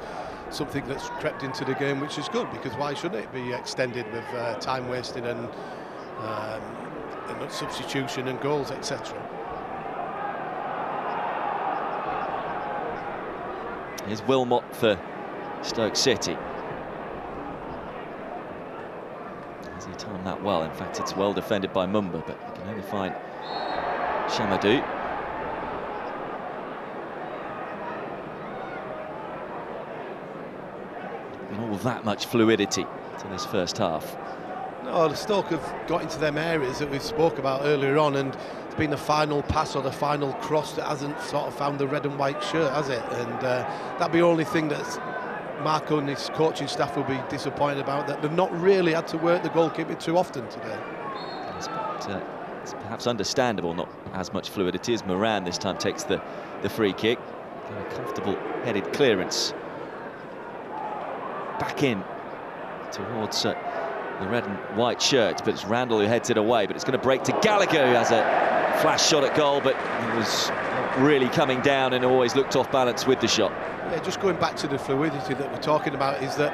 something that's crept into the game, which is good, because why shouldn't it be extended with time wasting and substitution and goals, etc. Here's Wilmot for Stoke City. Has he timed that well? In fact, it's well defended by Mumba, but you can only find Chamadou. Been all that much fluidity to this first half. No, the Stoke have got into them areas that we spoke about earlier on, and it's been the final pass or the final cross that hasn't sort of found the red and white shirt, has it? And that'll be the only thing that Marco and his coaching staff will be disappointed about, that they've not really had to work the goalkeeper too often today. It's perhaps understandable, not as much fluidity as Moran this time takes the free kick. Very comfortable headed clearance. Back in towards the red and white shirt, but it's Randall who heads it away, but it's going to break to Gallagher, who has a flash shot at goal, but he was really coming down and always looked off balance with the shot. Yeah, just going back to the fluidity that we're talking about, is that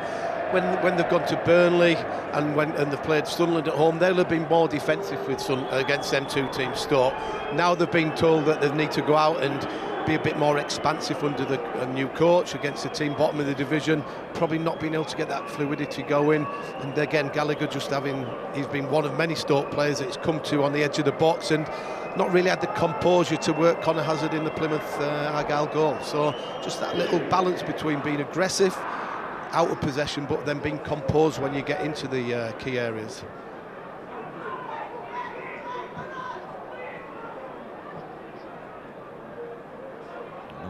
when they've gone to Burnley and they've played Sunderland at home, they'll have been more defensive against them two teams, Stoke. Now they've been told that they need to go out and be a bit more expansive under a new coach against the team bottom of the division, probably not being able to get that fluidity going. And again, Gallagher he's been one of many Stoke players that it's come to on the edge of the box and not really had the composure to work Conor Hazard in the Plymouth Argyle goal. So just that little balance between being aggressive, out of possession, but then being composed when you get into the key areas.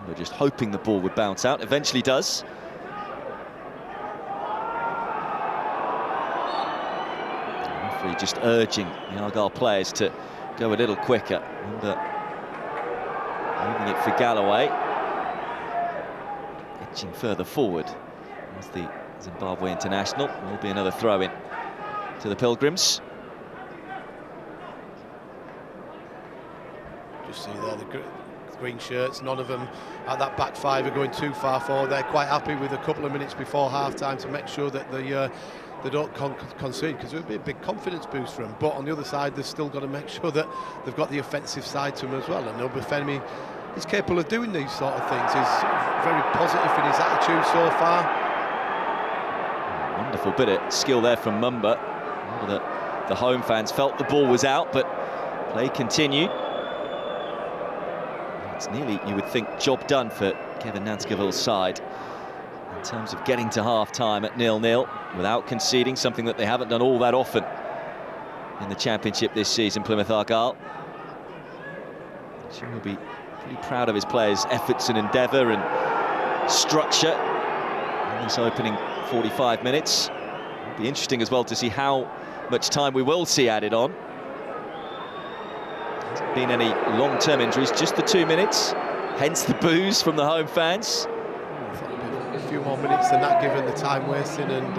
We're just hoping the ball would bounce out. Eventually does. The referee just urging the Argyle players to go a little quicker. And, moving it for Galloway. Edging further forward as the Zimbabwe international. Will be another throw-in to the Pilgrims. Just see there the green shirts, none of them at that back five are going too far forward. They're quite happy with a couple of minutes before half-time to make sure that they don't concede, because it would be a big confidence boost for them. But on the other side, they've still got to make sure that they've got the offensive side to them as well. And Obafemi is capable of doing these sort of things. He's very positive in his attitude so far. Wonderful bit of skill there from Mumba. The home fans felt the ball was out, but play continued. It's nearly, you would think, job done for Kevin Nanskaville's side in terms of getting to half-time at 0-0 without conceding, something that they haven't done all that often in the Championship this season, Plymouth Argyle. So he'll be pretty proud of his players' efforts and endeavour and structure in this opening 45 minutes. It'll be interesting as well to see how much time we will see added on. Hasn't been any long-term injuries, just the 2 minutes, hence the boos from the home fans. few more minutes than that, given the time wasting and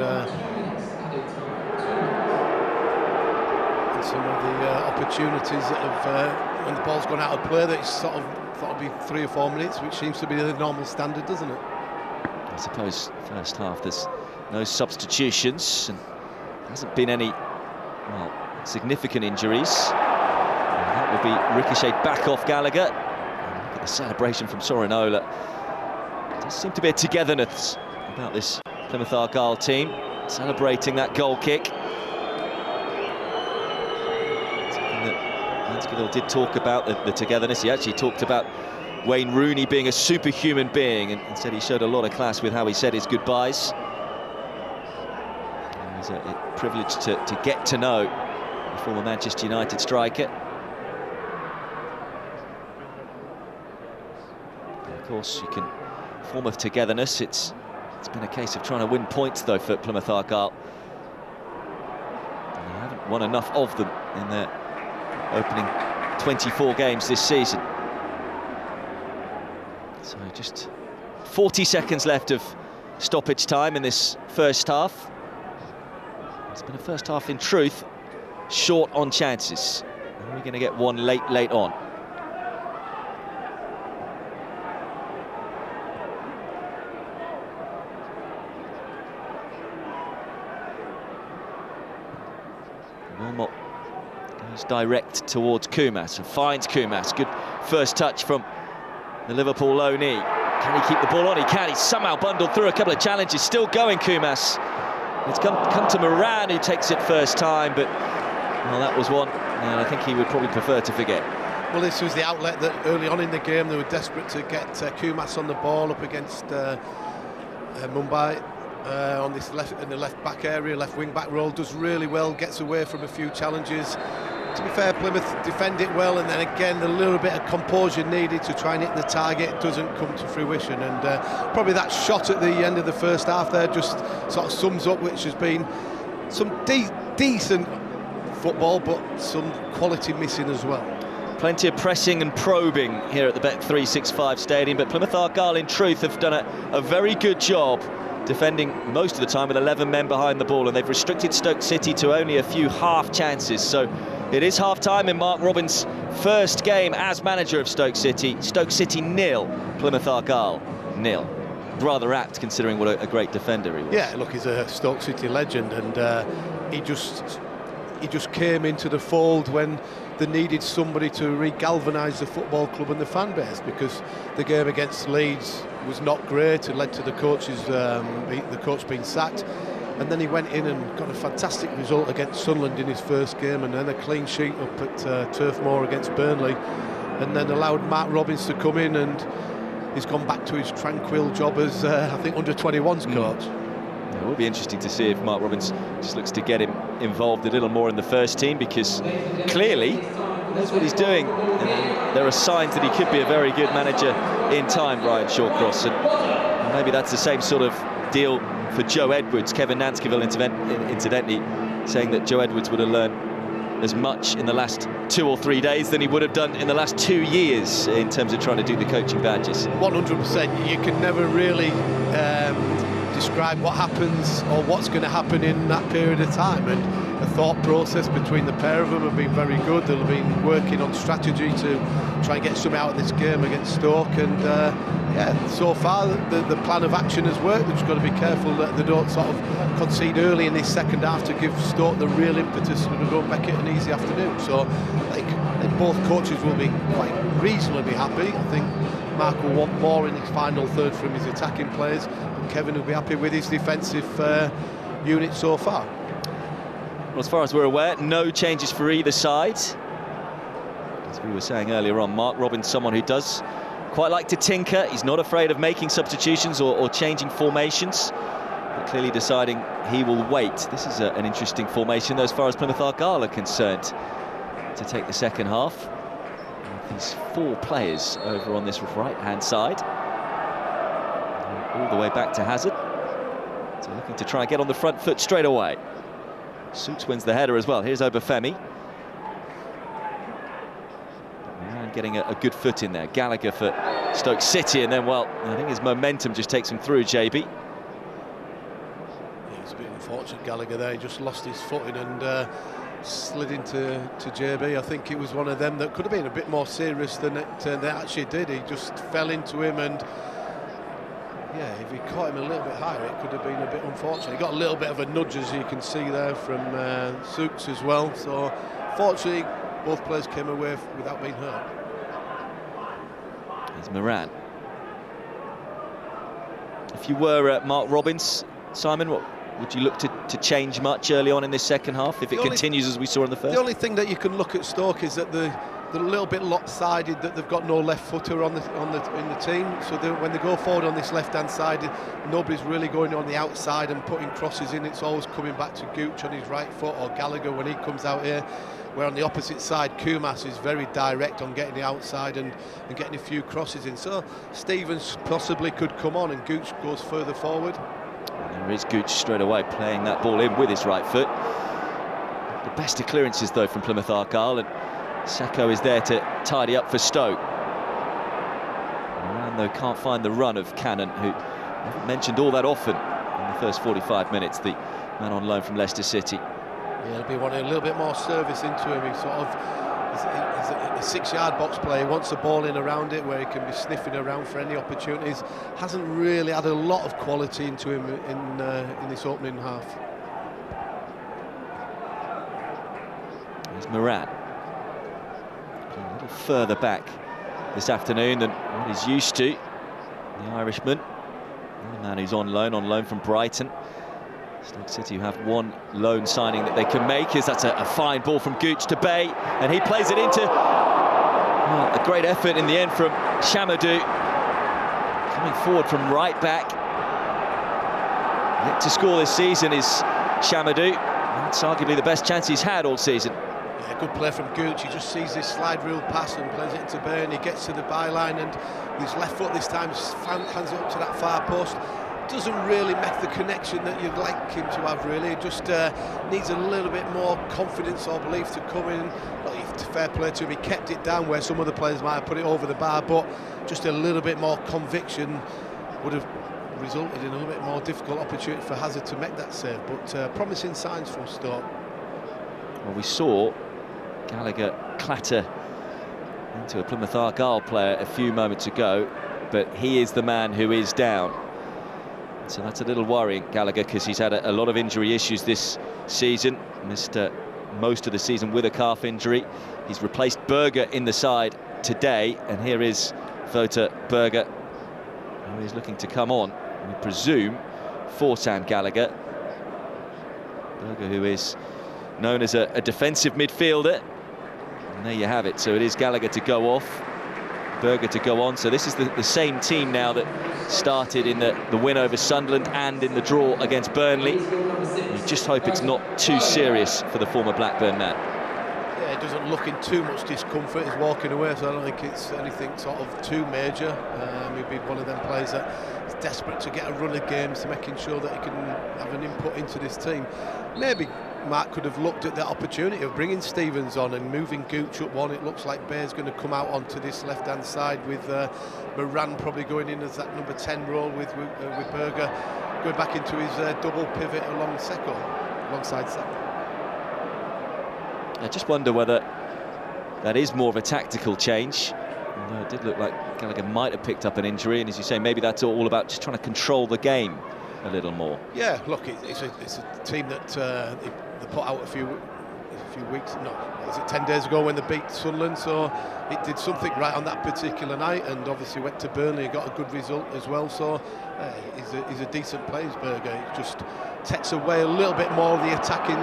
some of the opportunities that have, when the ball's gone out of play, that it's sort of thought it'd be 3 or 4 minutes, which seems to be the normal standard, doesn't it? I suppose first half there's no substitutions and there hasn't been any, well, significant injuries. And that will be ricocheted back off Gallagher. And look at the celebration from Sorinola. There does seem to be a togetherness about this Plymouth Argyle team, celebrating that goal kick. Something that Mansfield did talk about, the togetherness. He actually talked about Wayne Rooney being a superhuman being, and said he showed a lot of class with how he said his goodbyes. It was a privilege to get to know the former Manchester United striker. And of course, you can form of togetherness. It's been a case of trying to win points, though, for Plymouth Argyle. And they haven't won enough of them in their opening 24 games this season. So just 40 seconds left of stoppage time in this first half. It's been a first half, in truth, short on chances. And we're going to get one late on. Wilmot goes direct towards Kumas and finds Kumas. Good first touch from the Liverpool low knee. Can he keep the ball on? He can. He's somehow bundled through a couple of challenges. Still going, Kumas. It's come to Moran, who takes it first time, but well, that was one, and I think he would probably prefer to forget. Well, this was the outlet that early on in the game they were desperate to get Kumas on the ball up against Mumbai on this in the left back area, left wing back role. Does really well, gets away from a few challenges. To be fair, Plymouth defend it well, and then again the little bit of composure needed to try and hit the target doesn't come to fruition. And probably that shot at the end of the first half there just sort of sums up, which has been some decent football, but some quality missing as well. Plenty of pressing and probing here at the Bet365 Stadium, but Plymouth Argyle, in truth, have done a very good job defending most of the time with 11 men behind the ball, and they've restricted Stoke City to only a few half chances. So it is half-time in Mark Robins' first game as manager of Stoke City. Stoke City 0, Plymouth Argyle 0. Rather apt, considering what a great defender he was. Yeah, look, he's a Stoke City legend, and he just came into the fold when they needed somebody to re-galvanise the football club and the fan base, because the game against Leeds was not great. It led to the coach being sacked. And then he went in and got a fantastic result against Sunderland in his first game, and then a clean sheet up at Turf Moor against Burnley, and then allowed Mark Robins to come in, and he's gone back to his tranquil job as I think under-21s coach. It will be interesting to see if Mark Robins just looks to get him involved a little more in the first team, because clearly that's what he's doing, and there are signs that he could be a very good manager in time, Brian Shawcross, and maybe that's the same sort of deal for Joe Edwards. Kevin Nanskiville incidentally saying that Joe Edwards would have learned as much in the last 2 or 3 days than he would have done in the last 2 years in terms of trying to do the coaching badges. 100%. You can never really describe what happens or what's going to happen in that period of time, and the thought process between the pair of them have been very good. They've been working on strategy to try and get something out of this game against Stoke, and yeah, so far the plan of action has worked. They've just got to be careful that they don't sort of concede early in this second half to give Stoke the real impetus, so they don't make it an easy afternoon. So I think both coaches will be quite reasonably happy. I think Mark will want more in his final third from his attacking players, but Kevin will be happy with his defensive unit so far. Well, as far as we're aware, no changes for either side. As we were saying earlier on, Mark Robins, someone who does quite like to tinker. He's not afraid of making substitutions or changing formations, but clearly deciding he will wait. This is an interesting formation, though, as far as Plymouth Argyle are concerned, to take the second half. With these 4 players over on this right-hand side, all the way back to Hazard. So looking to try and get on the front foot straight away. Suits wins the header as well. Here's Obafemi. getting a good foot in there. Gallagher for Stoke City, and then, well, I think his momentum just takes him through, JB. Yeah, it's a bit unfortunate, Gallagher there. He just lost his footing and slid into JB. I think it was one of them that could have been a bit more serious than they actually did. He just fell into him, and yeah, if he caught him a little bit higher, it could have been a bit unfortunate. He got a little bit of a nudge, as you can see there, from Souks as well. So, fortunately, both players came away without being hurt. Here's Moran. If you were Mark Robins, Simon, what would you look to change much early on in this second half if it continues as we saw in the first? The only thing that you can look at Stoke is that they're a little bit lopsided, that they've got no left footer in the team. So when they go forward on this left hand side, nobody's really going on the outside and putting crosses in. It's always coming back to Gooch on his right foot, or Gallagher when he comes out here. Where on the opposite side, Kumas is very direct on getting the outside and getting a few crosses in. So Stevens possibly could come on, and Gooch goes further forward. There is Gooch straight away playing that ball in with his right foot. The best of clearances though from Plymouth Argyle, and Seko is there to tidy up for Stoke. Moran though can't find the run of Cannon, who I haven't mentioned all that often in the first 45 minutes, the man on loan from Leicester City. Yeah, he'll be wanting a little bit more service into him. He's a 6-yard box player. He wants the ball in around it where he can be sniffing around for any opportunities. Hasn't really had a lot of quality into him in this opening half. There's Moran. A little further back this afternoon than what he's used to. The Irishman, the man who's on loan from Brighton. Stoke City, who have one loan signing that they can make, is that's a fine ball from Gooch to Bay, and he plays it into a great effort in the end from Chamadou, coming forward from right back. Yet to score this season is Chamadou. That's arguably the best chance he's had all season. Yeah, good play from Gooch. He just sees this slide rule pass and plays it into Bay, and he gets to the byline, and with his left foot this time hands it up to that far post. Doesn't really make the connection that you'd like him to have, really. Just needs a little bit more confidence or belief to come in. Look, fair play to him, he kept it down where some other players might have put it over the bar, but just a little bit more conviction would have resulted in a little bit more difficult opportunity for Hazard to make that save. But promising signs from Stoke. Well, we saw Gallagher clatter into a Plymouth Argyle player a few moments ago, but he is the man who is down. So that's a little worrying, Gallagher, because he's had a lot of injury issues this season. Missed most of the season with a calf injury. He's replaced Berger in the side today, and here is Wouter Berger, who is looking to come on, we presume, for Sam Gallagher. Berger, who is known as a defensive midfielder. And there you have it. So it is Gallagher to go off, Berger to go on. So this is the same team now that started in the win over Sunderland and in the draw against Burnley. We just hope it's not too serious for the former Blackburn man. Yeah, it doesn't look in too much discomfort. He's walking away, so I don't think it's anything sort of too major. He'd be one of them players that is desperate to get a run of games, to making sure that he can have an input into this team. Maybe Mark could have looked at that opportunity of bringing Stevens on and moving Gooch up one. It looks like Bay's going to come out onto this left-hand side with Moran probably going in as that number 10 role with Berger going back into his double pivot alongside Seko. I just wonder whether that is more of a tactical change. Although it did look like Gallagher might have picked up an injury, and as you say, maybe that's all about just trying to control the game a little more. Yeah, look, it's a team that they put out a few weeks, no, was it 10 days ago when they beat Sunderland, so it did something right on that particular night, and obviously went to Burnley and got a good result as well. So he's a decent player, Berger. It just takes away a little bit more of the attacking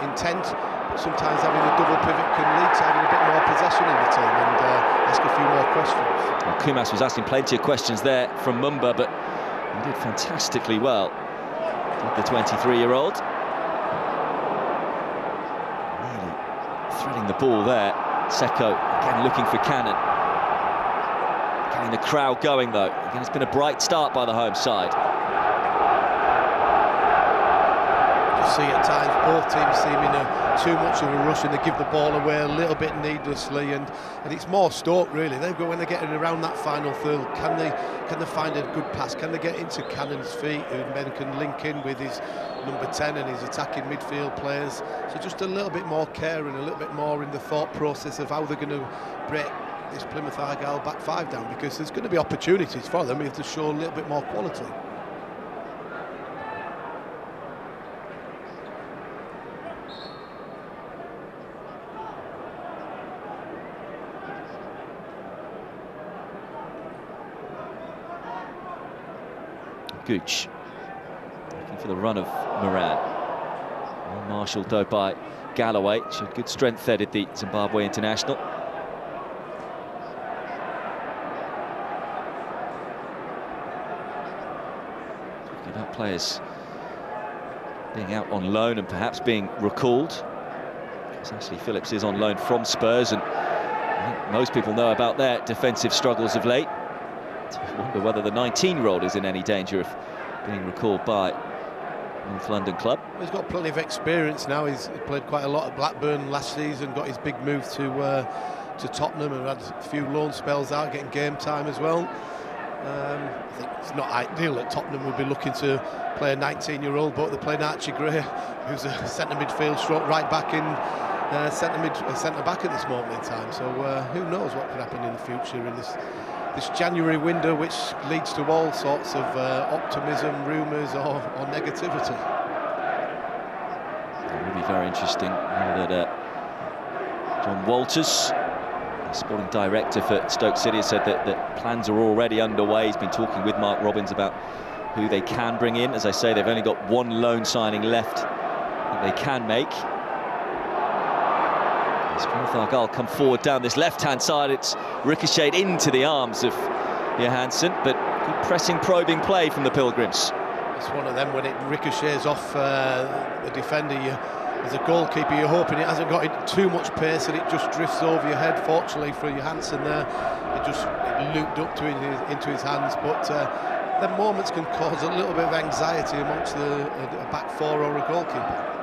intent, but sometimes having a double pivot can lead to having a bit more possession in the team and ask a few more questions. Well, Kumas was asking plenty of questions there from Mumba, but he did fantastically well, did the 23-year-old. Nearly threading the ball there. Seko again looking for Cannon. Getting the crowd going though. Again, it's been a bright start by the home side. just see at times both teams seem in too much of a rush, and they give the ball away a little bit needlessly, and it's more Stoke really. They go when they're getting around that final third. Can they find a good pass? Can they get into Cannon's feet, who then can link in with his number 10 and his attacking midfield players? So just a little bit more care and a little bit more in the thought process of how they're going to break this Plymouth Argyle back five down, because there's going to be opportunities for them if they show a little bit more quality. Gooch looking for the run of Moran. Well marshalled though by Galloway. Showed good strength there, did the Zimbabwe international. Talking about players being out on loan and perhaps being recalled. Ashley Phillips is on loan from Spurs, and I think most people know about their defensive struggles of late. I wonder whether the 19-year-old is in any danger of being recalled by North London club. He's got plenty of experience now. He played quite a lot at Blackburn last season, got his big move to Tottenham, and had a few loan spells out, getting game time as well. I think it's not ideal that Tottenham would be looking to play a 19-year-old, but they're playing Archie Gray, who's a centre midfield stroke right back in centre back at this moment in time. So who knows what could happen in the future in this January window, which leads to all sorts of optimism, rumours or negativity. It will be very interesting now that John Walters, the sporting director for Stoke City, has said that plans are already underway. He's been talking with Mark Robins about who they can bring in. As I say, they've only got one loan signing left that they can make. Plymouth Argyle come forward down this left-hand side. It's ricocheted into the arms of Johansson, but good pressing, probing play from the Pilgrims. It's one of them when it ricochets off the defender. As a goalkeeper, you're hoping it hasn't got too much pace and it just drifts over your head. Fortunately for Johansson there, it looped up into his hands. But the moments can cause a little bit of anxiety amongst a back four or a goalkeeper.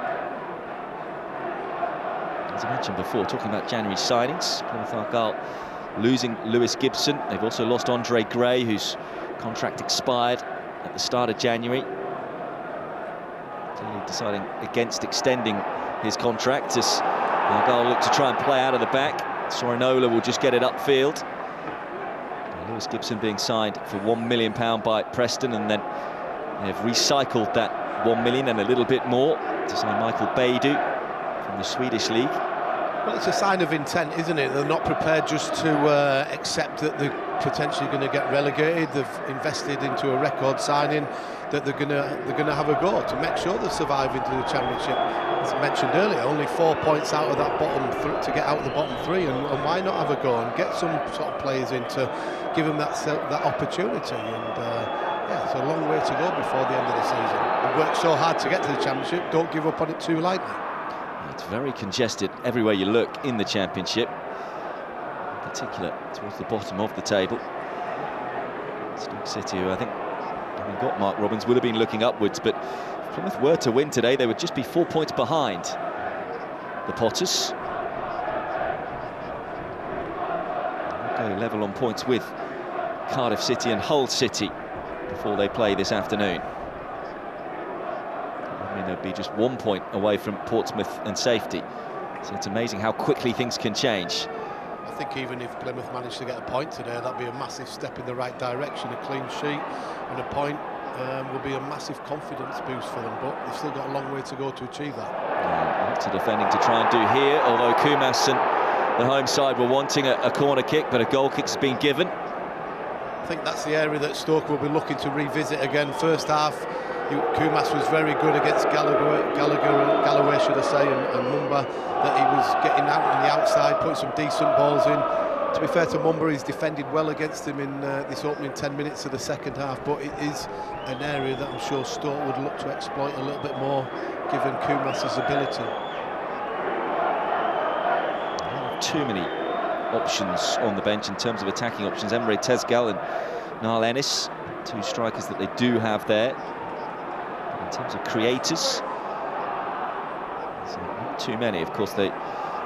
As I mentioned before, talking about January signings, Plymouth Argyle losing Lewis Gibson. They've also lost Andre Gray, whose contract expired at the start of January. Clearly deciding against extending his contract as Argyle look to try and play out of the back. Sorinola will just get it upfield. Lewis Gibson being signed for £1 million by Preston, and then they've recycled that £1 million and a little bit more to sign Michael Beidou from the Swedish league. Well, it's a sign of intent, isn't it? They're not prepared just to accept that they're potentially going to get relegated. They've invested into a record signing that they're going to have a go to make sure they survive into the Championship. As I mentioned earlier, only 4 points out of that bottom to get out of the bottom three, and why not have a go and get some sort of players in to give them that opportunity? And yeah, it's a long way to go before the end of the season. They've worked so hard to get to the Championship. Don't give up on it too lightly. It's very congested everywhere you look in the Championship, in particular towards the bottom of the table. Stoke City, who I think, having got Mark Robins, would have been looking upwards, but if Plymouth were to win today, they would just be 4 points behind the Potters. They'll go level on points with Cardiff City and Hull City before they play this afternoon. I mean, they'll be just 1 point away from Portsmouth and safety. So it's amazing how quickly things can change. I think even if Plymouth managed to get a point today, that'd be a massive step in the right direction. A clean sheet and a point will be a massive confidence boost for them, but they've still got a long way to go to achieve that. Lots of defending to try and do here, although Kumas and the home side were wanting a corner kick, but a goal kick's been given. I think that's the area that Stoke will be looking to revisit again. First half, Kumas was very good against Galloway, should I say, and Mumba, that he was getting out on the outside, putting some decent balls in. To be fair to Mumba, he's defended well against him in this opening 10 minutes of the second half, but it is an area that I'm sure Stoke would look to exploit a little bit more, given Kumas's ability. Too many options on the bench in terms of attacking options. Emre Tezgal and Niall Ennis, two strikers that they do have there. In terms of creators, too many. Of course, they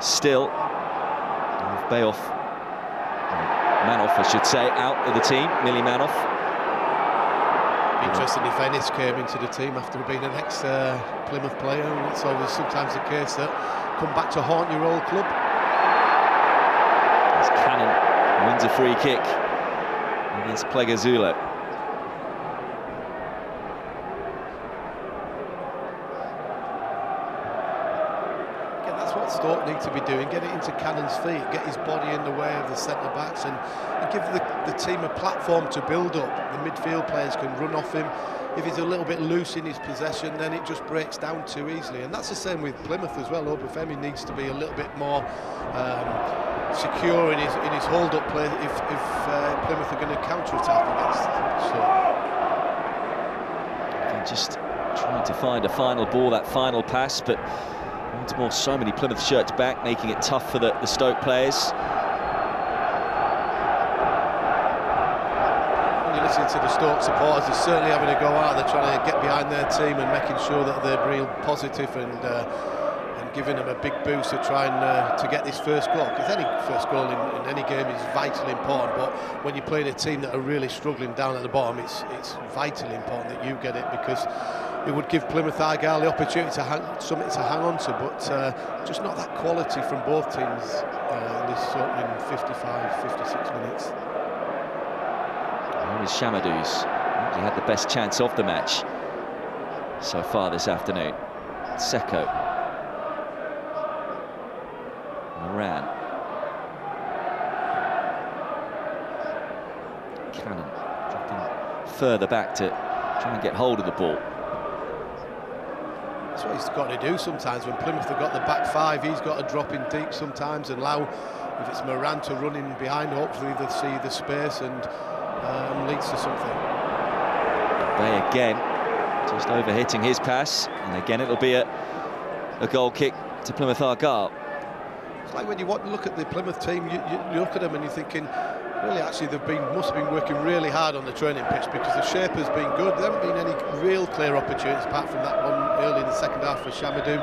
still have Manoff, I should say, out of the team. Millie Manoff. Interesting if Ennis came into the team after being an ex-Plymouth player, and it's always sometimes the case that come back to haunt your old club. As Cannon wins a free kick against Plegazulo. Stoke need to be doing, get it into Cannon's feet, get his body in the way of the centre-backs and give the team a platform to build up. The midfield players can run off him. If he's a little bit loose in his possession, then it just breaks down too easily. And that's the same with Plymouth as well. Obafemi needs to be a little bit more secure in his hold-up play if Plymouth are going to counter-attack against Stoke. Just trying to find a final ball, that final pass, but once more, so many Plymouth shirts back, making it tough for the Stoke players. When you listen to the Stoke supporters, they're certainly having a go out. They're trying to get behind their team and making sure that they're real positive and giving them a big boost to try and to get this first goal. Because any first goal in any game is vitally important. But when you're playing a team that are really struggling down at the bottom, it's vitally important that you get it, because it would give Plymouth Argyle the opportunity to something to hang on to, but just not that quality from both teams in this opening 55-56 minutes. Here is Shamadou's. He had the best chance of the match so far this afternoon. Seko. Moran. Cannon dropping further back to try and get hold of the ball. That's what he's got to do sometimes. When Plymouth have got the back five, he's got to drop in deep sometimes and allow, if it's Moran, to run in behind. Hopefully they'll see the space and leads to something. Bay again, just overhitting his pass, and again it'll be a goal kick to Plymouth Argyle. It's like when you want to look at the Plymouth team, you look at them and you're thinking, really, actually, must have been working really hard on the training pitch, because the shape has been good. There haven't been any real clear opportunities apart from that one early in the second half for Shamadou.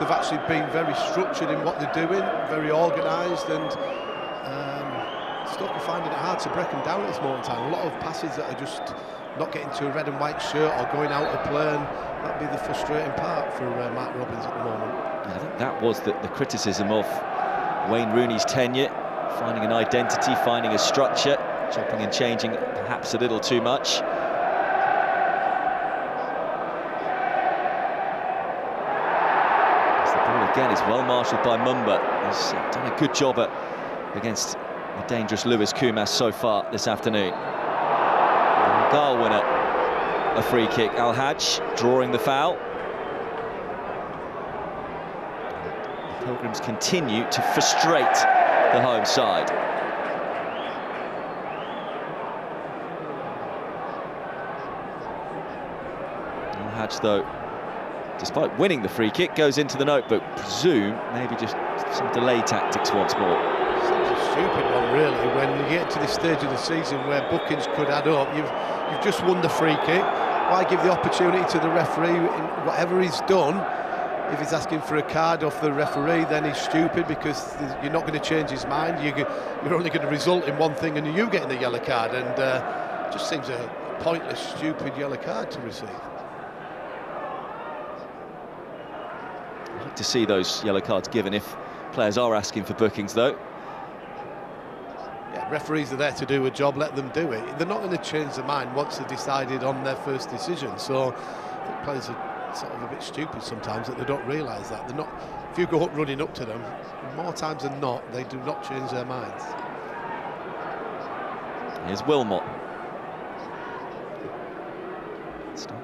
They've actually been very structured in what they're doing, very organised, and Stoke are finding it hard to break them down at this moment in time. A lot of passes that are just not getting to a red and white shirt or going out of play, and that'd be the frustrating part for Mark Robins at the moment. I think that was the criticism of Wayne Rooney's tenure. Finding an identity, finding a structure, chopping and changing perhaps a little too much. As the ball again is well marshalled by Mumba. He's done a good job against the dangerous Lewis Kumas so far this afternoon. Argyle winner, a free kick. Al-Hajj drawing the foul. The Pilgrims continue to frustrate the home side. Al-Hajj, though, despite winning the free kick, goes into the notebook. Presume maybe just some delay tactics once more. It's a stupid one, really, when you get to this stage of the season where bookings could add up. You've just won the free kick. Why give the opportunity to the referee in whatever he's done? If he's asking for a card off the referee, then he's stupid, because you're not going to change his mind. You're only going to result in one thing, and you getting a yellow card. And it just seems a pointless, stupid yellow card to receive. I'd like to see those yellow cards given if players are asking for bookings, though. Yeah, referees are there to do a job, let them do it. They're not going to change their mind once they've decided on their first decision. So I think players are sort of a bit stupid sometimes, that they don't realise that. They're not. If you go up running up to them, more times than not, they do not change their minds. Here's Wilmot. Stoke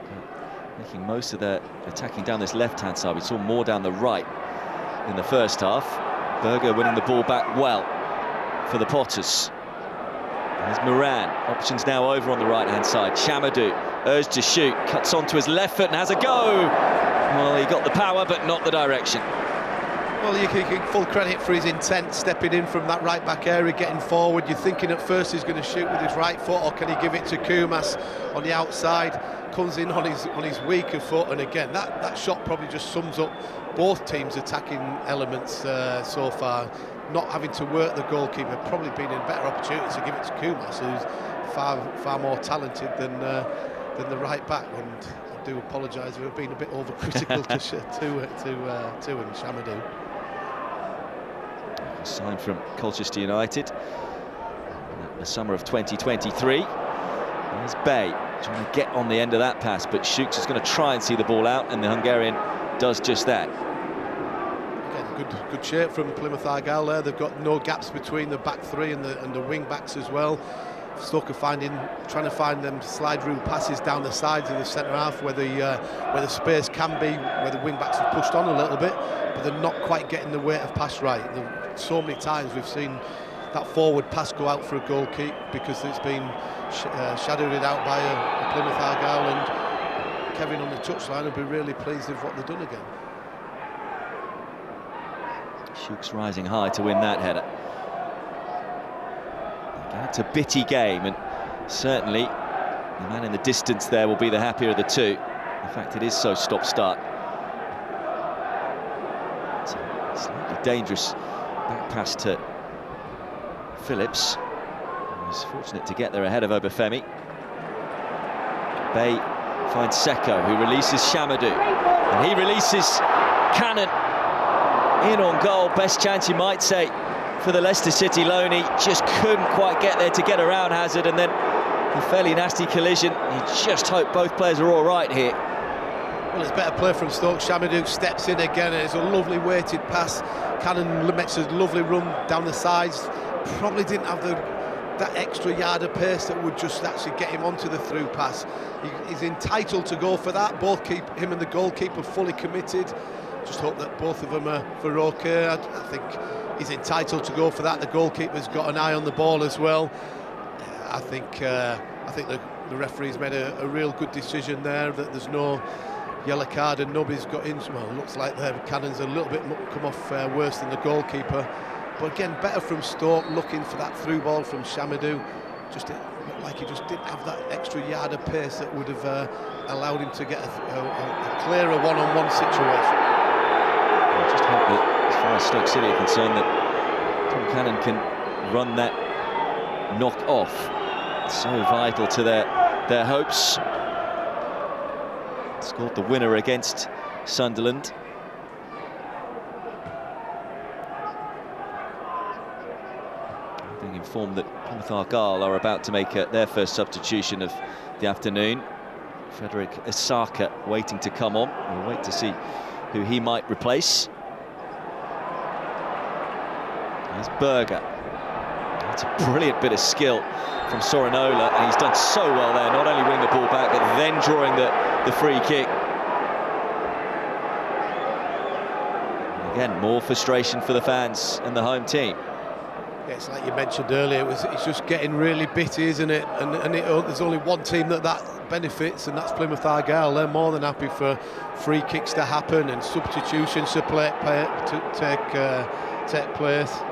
making most of their attacking down this left-hand side. We saw more down the right in the first half. Berger winning the ball back well for the Potters. There's Moran. Options now over on the right-hand side. Shamadou urged to shoot, cuts onto his left foot and has a go. Well, he got the power, but not the direction. Well, you can full credit for his intent, stepping in from that right-back area, getting forward. You're thinking at first he's going to shoot with his right foot, or can he give it to Kumas on the outside? Comes in on his weaker foot, and again, that shot probably just sums up both teams' attacking elements so far. Not having to work the goalkeeper, probably been a better opportunity to give it to Kumas, who's far more talented than the right-back. And I do apologise for being a bit overcritical to him, Chamadou. Signed from Colchester United in the summer of 2023. There's Bay trying to get on the end of that pass, but Schuks is going to try and see the ball out, and the Hungarian does just that. Again, good shape from Plymouth Argyle there. They've got no gaps between the back three and the wing backs as well. Stoke are trying to find them slide rule passes down the sides of the centre half where the space can be, where the wing backs have pushed on a little bit, but they're not quite getting the weight of pass right. So many times we've seen that forward pass go out for a goal kick because it's been shadowed out by a Plymouth Argyle, and Kevin on the touchline will be really pleased with what they've done again. Schuks rising high to win that header. It's a bitty game, and certainly the man in the distance there will be the happier of the two. In fact, it is so stop-start. It's a slightly dangerous back pass to Phillips. He's fortunate to get there ahead of Obafemi. Bay finds Seko, who releases Chamadou, and he releases Cannon. In on goal, best chance you might say for the Leicester City loanee. Just couldn't quite get there to get around Hazard, and then a fairly nasty collision. You just hope both players are all right here. Well, it's better play from Stoke. Chamadou steps in again, and it's a lovely weighted pass. Cannon makes a lovely run down the sides. Probably didn't have that extra yard of pace that would just actually get him onto the through pass. He's entitled to go for that. Both him and the goalkeeper fully committed. Just hope that both of them are okay. I think he's entitled to go for that. The goalkeeper's got an eye on the ball as well. I think the referee's made a real good decision there, that there's no yellow card and nobody's got in. Well, it looks like the Cannon's a little bit come off worse than the goalkeeper. But again, better from Stoke, looking for that through ball from Chamadou. Just it looked like he just didn't have that extra yard of pace that would have allowed him to get a clearer one-on-one situation. I just hope that, as far as Stoke City are concerned, that Tom Cannon can run that knock off. It's so vital to their hopes. Scored the winner against Sunderland. I'm being informed that Plymouth Argyle are about to make their first substitution of the afternoon. Frederick Isaka waiting to come on. We'll wait to see who he might replace. There's Berger. That's a brilliant bit of skill from Sorinola, and he's done so well there, not only winning the ball back, but then drawing the free kick. And again, more frustration for the fans and the home team. Yeah, it's like you mentioned earlier, it's just getting really bitty, isn't it? And there's only one team that benefits, and that's Plymouth Argyle. They're more than happy for free kicks to happen and substitutions to take place.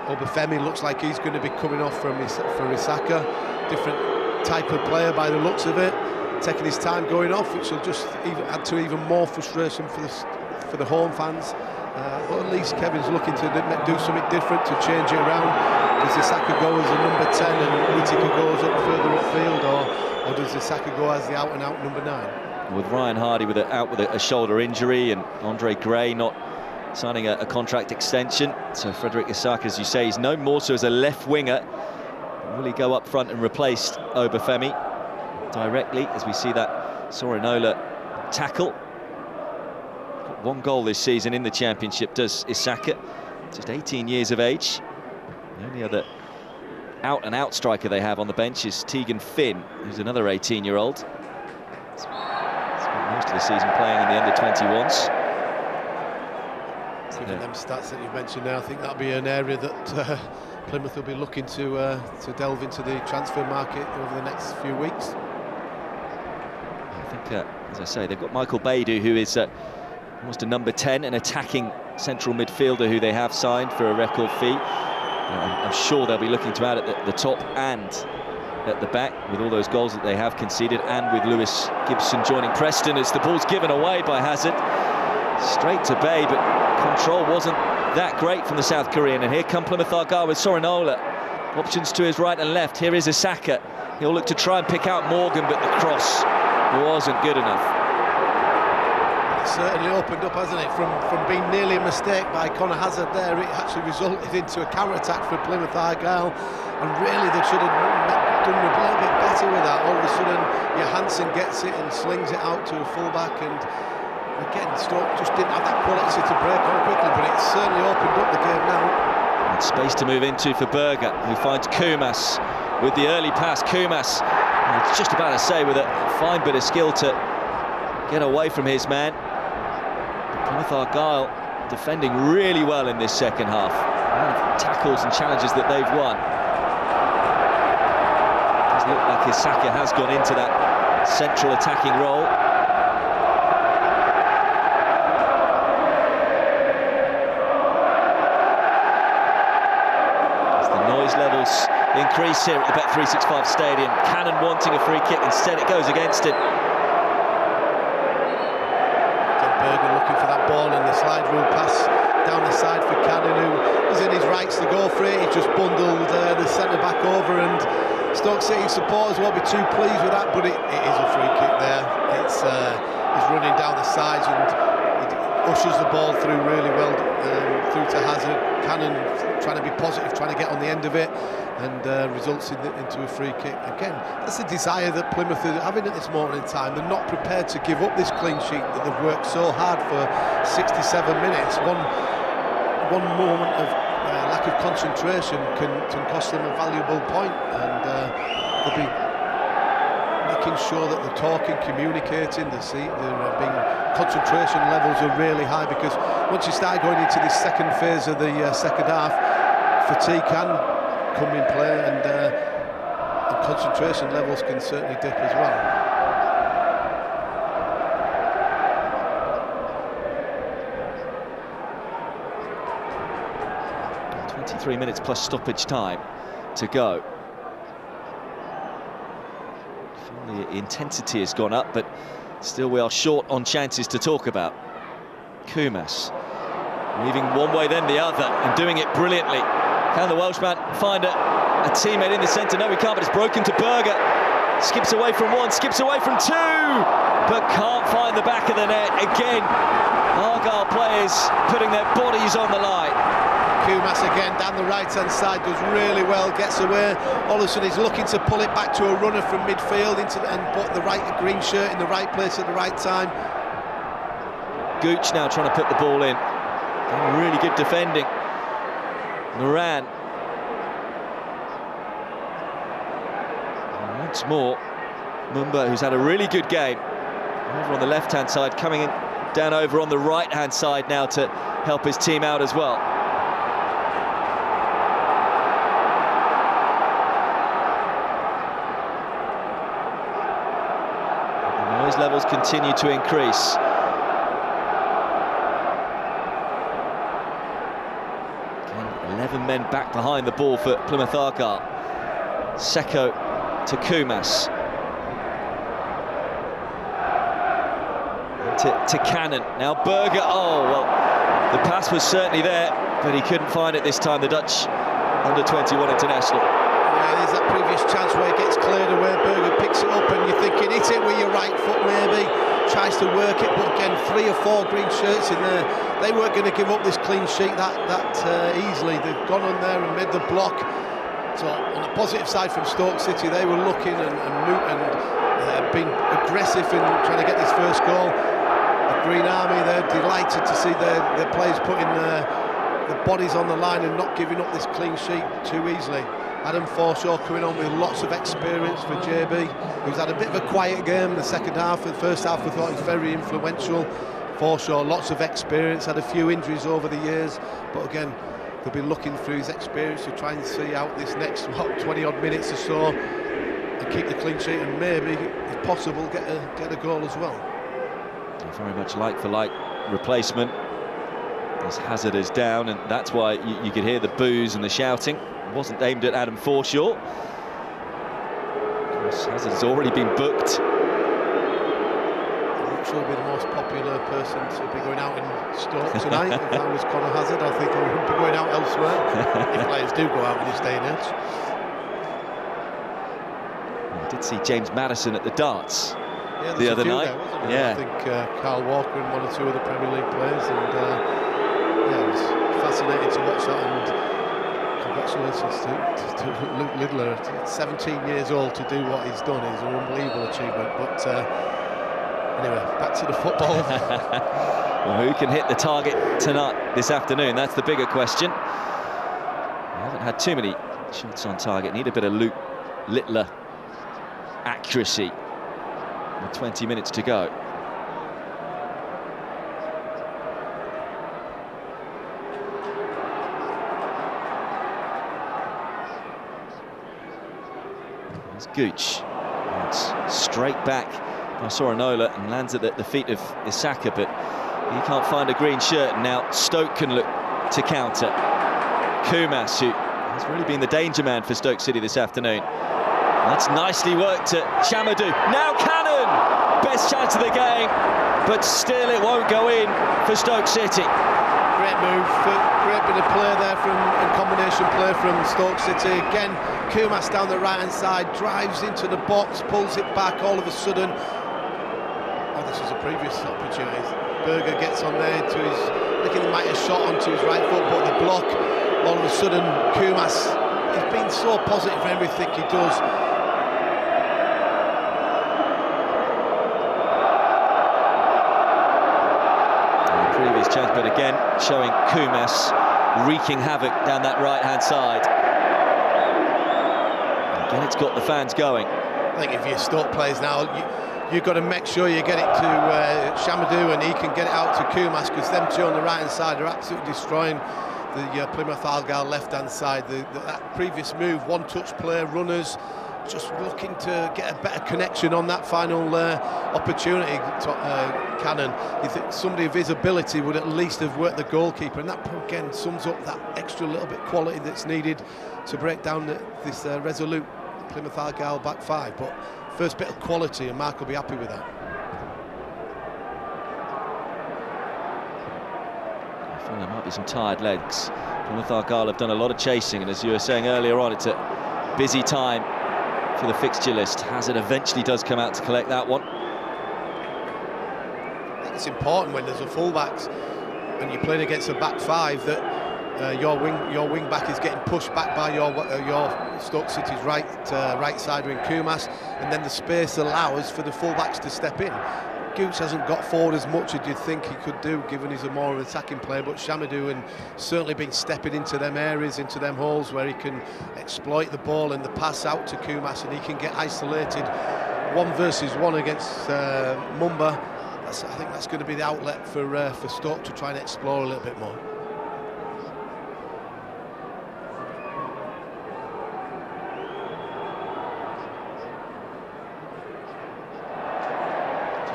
Obafemi looks like he's going to be coming off for Isaka. Different type of player by the looks of it. Taking his time going off, which will just add to even more frustration for the home fans. But at least Kevin's looking to do something different, to change it around. Does Isaka go as a number 10 and Whittaker goes up further upfield, or does Isaka go as the out-and-out number 9? With Ryan Hardy out with a shoulder injury, and Andre Gray not signing a contract extension, so Frederick Isaka, as you say, he's known more so as a left winger. Will he go up front and replace Obafemi directly, as we see that Sorinola tackle? Got one goal this season in the Championship, does Isaka, just 18 years of age. The only other out-and-out striker they have on the bench is Tegan Finn, who's another 18-year-old. Spent most of the season playing in the under-21s. Given them stats that you've mentioned there, I think that'll be an area that Plymouth will be looking to delve into the transfer market over the next few weeks. I think, as I say, they've got Michael Baidoo, who is almost a number 10, an attacking central midfielder who they have signed for a record fee. I'm sure they'll be looking to add at the top and at the back with all those goals that they have conceded, and with Lewis Gibson joining Preston as the ball's given away by Hazard. Straight to Bay, but control wasn't that great from the South Korean. And here come Plymouth Argyle with Sorinola. Options to his right and left. Here is Asaka. He'll look to try and pick out Morgan, but the cross wasn't good enough. It's certainly opened up, hasn't it? From being nearly a mistake by Conor Hazard there, it actually resulted into a counter-attack for Plymouth Argyle. And really, they should have done a little bit better with that. All of a sudden, Johansson gets it and slings it out to a fullback, and again, Stoke just didn't have that quality to break on quickly, but it's certainly opened up the game now. And space to move into for Berger, who finds Kumas with the early pass. Kumas, it's just about to say, with a fine bit of skill to get away from his man. But Plymouth Argyle defending really well in this second half. A lot of tackles and challenges that they've won. It does look like Asaka has gone into that central attacking role. Levels increase here at the Bet365 Stadium. Cannon wanting a free kick, instead it goes against him. Berger looking for that ball, and the slide rule pass down the side for Cannon, who is in his rights to go for it. He just bundled the centre-back over, and Stoke City supporters won't be too pleased with that, but it is a free kick there. It's he's running down the sides and it ushers the ball through really well, through to Hazard. Cannon trying to be positive, trying to get on the end of it, and results into a free kick. Again, that's the desire that Plymouth are having at this moment in time. They're not prepared to give up this clean sheet that they've worked so hard for 67 minutes. One moment of lack of concentration can cost them a valuable point, and they'll be making sure that they're talking, communicating, concentration levels are really high, because once you start going into this second phase of the second half, fatigue can come in play, and concentration levels can certainly dip as well. .23 minutes plus stoppage time to go. The intensity has gone up, but still we are short on chances to talk about. Kumas moving one way then the other, and doing it brilliantly. Can the Welshman find a teammate in the centre? No, he can't, but it's broken to Berger. Skips away from one, skips away from two, but can't find the back of the net. Again, Argyle players putting their bodies on the line. Kumas again down the right-hand side, does really well, gets away. All of a sudden he's looking to pull it back to a runner from midfield and put the right green shirt in the right place at the right time. Gooch now trying to put the ball in. Really good defending. Moran. And once more, Mumba, who's had a really good game, over on the left-hand side, coming in down over on the right-hand side now to help his team out as well. Levels continue to increase. Again, 11 men back behind the ball for Plymouth Argyle. Seko to Kumas. To Cannon. Now Berger. Oh, well, the pass was certainly there, but he couldn't find it this time, the Dutch under-21 international. Yeah, there's that previous chance where it gets cleared away. Berger picks it up, and you're thinking, hit it with your right foot maybe. Tries to work it, but again, 3 or 4 green shirts in there. They weren't going to give up this clean sheet that easily. They've gone on there and made the block. So on the positive side from Stoke City, they were looking and being aggressive in trying to get this first goal. The Green Army, they're delighted to see their players putting their bodies on the line and not giving up this clean sheet too easily. Adam Forshaw coming on with lots of experience for JB, who's had a bit of a quiet game in the second half. The first half we thought he was very influential. Forshaw, lots of experience, had a few injuries over the years, but again, they'll be looking through his experience to try and see out this next 20-odd minutes or so and keep the clean sheet, and maybe, if possible, get a goal as well. Very much like for like replacement. As Hazard is down, and that's why you could hear the boos and the shouting. It wasn't aimed at Adam Forshaw. Of course, Hazard's already been booked. I'm not sure I'll be the most popular person to be going out in Stoke tonight. If I was Conor Hazard, I think I would be going out elsewhere. If players do go out in this day and age. I did see James Maddison at the darts the other night. There, wasn't there? I think Carl Walker and one or two other Premier League players, and yeah, it was fascinating to watch that. And congratulations to Luke Littler, 17 years old, to do what he's done is an unbelievable achievement. But anyway, back to the football. Well, who can hit the target tonight, this afternoon? That's the bigger question. We haven't had too many shots on target. Need a bit of Luke Littler accuracy. With 20 minutes to go. There's Gooch. It's straight back by Sorinola and lands at the feet of Isaka, but he can't find a green shirt. And now Stoke can look to counter. Kumas, who has really been the danger man for Stoke City this afternoon. That's nicely worked to Chamadou. Now Cannon! Best chance of the game, but still it won't go in for Stoke City. Great move, great bit of play there and combination play from Stoke City. Again, Kumas down the right-hand side, drives into the box, pulls it back all of a sudden. Oh, this was a previous opportunity. Berger gets on there to his, looking he might have shot onto his right foot, but the block, all of a sudden, Kumas, he's been so positive for everything he does. Chance, but again showing Kumas wreaking havoc down that right-hand side. Again, it's got the fans going. I think if you're Stoke players now, you've got to make sure you get it to Chamadou and he can get it out to Kumas, because them two on the right-hand side are absolutely destroying the Plymouth Argyle left-hand side. That previous move, one-touch play, runners, just looking to get a better connection on that final opportunity. Cannon, you think somebody of his ability would at least have worked the goalkeeper, and that again sums up that extra little bit quality that's needed to break down this resolute Plymouth Argyle back five. But first bit of quality, and Mark will be happy with that. I feel there might be some tired legs. Plymouth Argyle have done a lot of chasing, and as you were saying earlier on, it's a busy time for the fixture list. Hazard eventually does come out to collect that one. I think it's important when there's a fullbacks and you're playing against a back five that your wing back is getting pushed back by your Stoke City's right side with Kumas, and then the space allows for the fullbacks to step in. Gooch hasn't got forward as much as you'd think he could do, given he's a more attacking player, but Chamadou and certainly been stepping into them areas, into them holes where he can exploit the ball and the pass out to Kumas, and he can get isolated 1 versus 1 against Mumba. I think that's going to be the outlet for Stoke to try and explore a little bit more.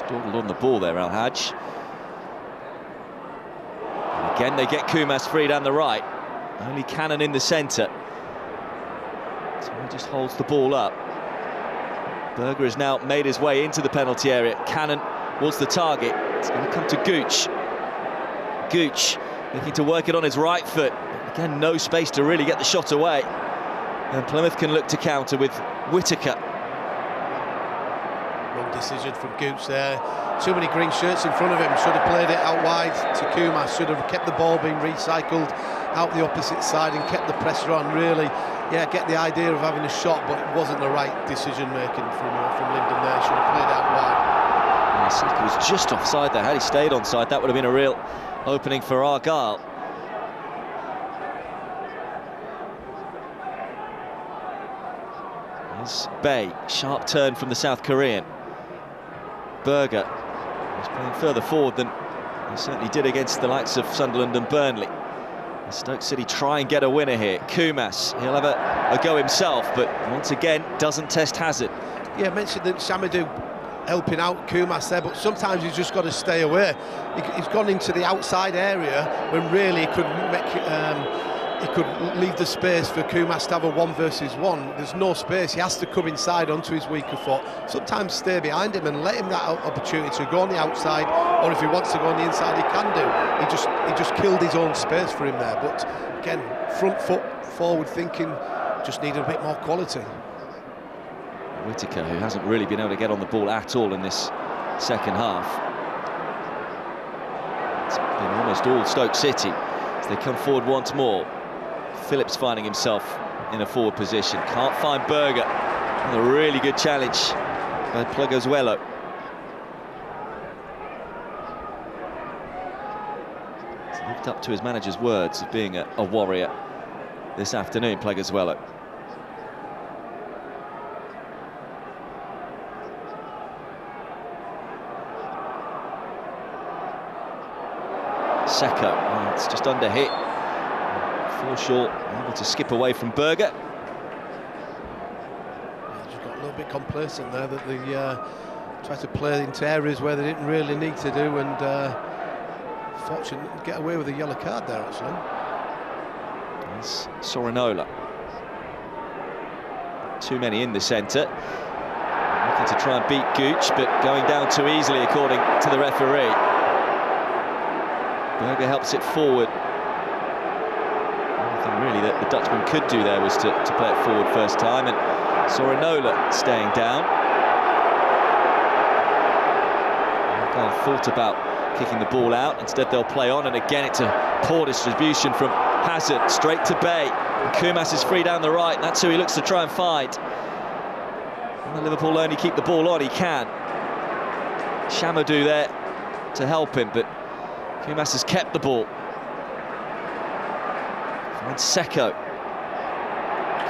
Dawdled on the ball there, Al Hajj. And again, they get Kumas free down the right. Only Cannon in the centre. So he just holds the ball up. Berger has now made his way into the penalty area. Cannon was the target. It's going to come to Gooch. Gooch looking to work it on his right foot. Again, no space to really get the shot away. And Plymouth can look to counter with Whittaker. Wrong decision from Gooch there. Too many green shirts in front of him. Should have played it out wide to Kumas. Should have kept the ball being recycled out the opposite side and kept the pressure on. Really, yeah, get the idea of having a shot, but it wasn't the right decision making from Linden there. Should have played out wide. Saka was just offside there. Had he stayed onside, that would have been a real opening for Argyle. Here's Bay, sharp turn from the South Korean. Berger was playing further forward than he certainly did against the likes of Sunderland and Burnley. Stoke City try and get a winner here. Kumas, he'll have a go himself, but once again doesn't test Hazard. Yeah, I mentioned that Chamadou helping out Kumas there, but sometimes he's just got to stay away. He's gone into the outside area when really he could leave the space for Kumas to have a 1 versus 1. There's no space. He has to come inside onto his weaker foot. Sometimes stay behind him and let him that opportunity to go on the outside, or if he wants to go on the inside, he can do. He just killed his own space for him there. But again, front foot, forward thinking, just needed a bit more quality. Whittaker, who hasn't really been able to get on the ball at all in this second half. It's been almost all Stoke City as they come forward once more. Phillips finding himself in a forward position. Can't find Berger. And a really good challenge by Pleguezuelo. He's lived up to his manager's words of being a warrior this afternoon, Pleguezuelo. Seko, it's just under hit. Fall short, able to skip away from Berger. Just got a little bit complacent there, that they tried to play into areas where they didn't really need to do, and fortunate to get away with a yellow card there, actually. It's Sorinola. Too many in the centre. Looking to try and beat Gooch, but going down too easily, according to the referee. Berger helps it forward. The only thing really that the Dutchman could do there was to play it forward first time, and Sorinola staying down. Argyle thought about kicking the ball out. Instead they'll play on, and again it's a poor distribution from Hazard straight to Bay. And Kumas is free down the right, and that's who he looks to try and find. And Liverpool only keep the ball on, he can. Chamadou there to help him, but Kumas has kept the ball. Finds Seko.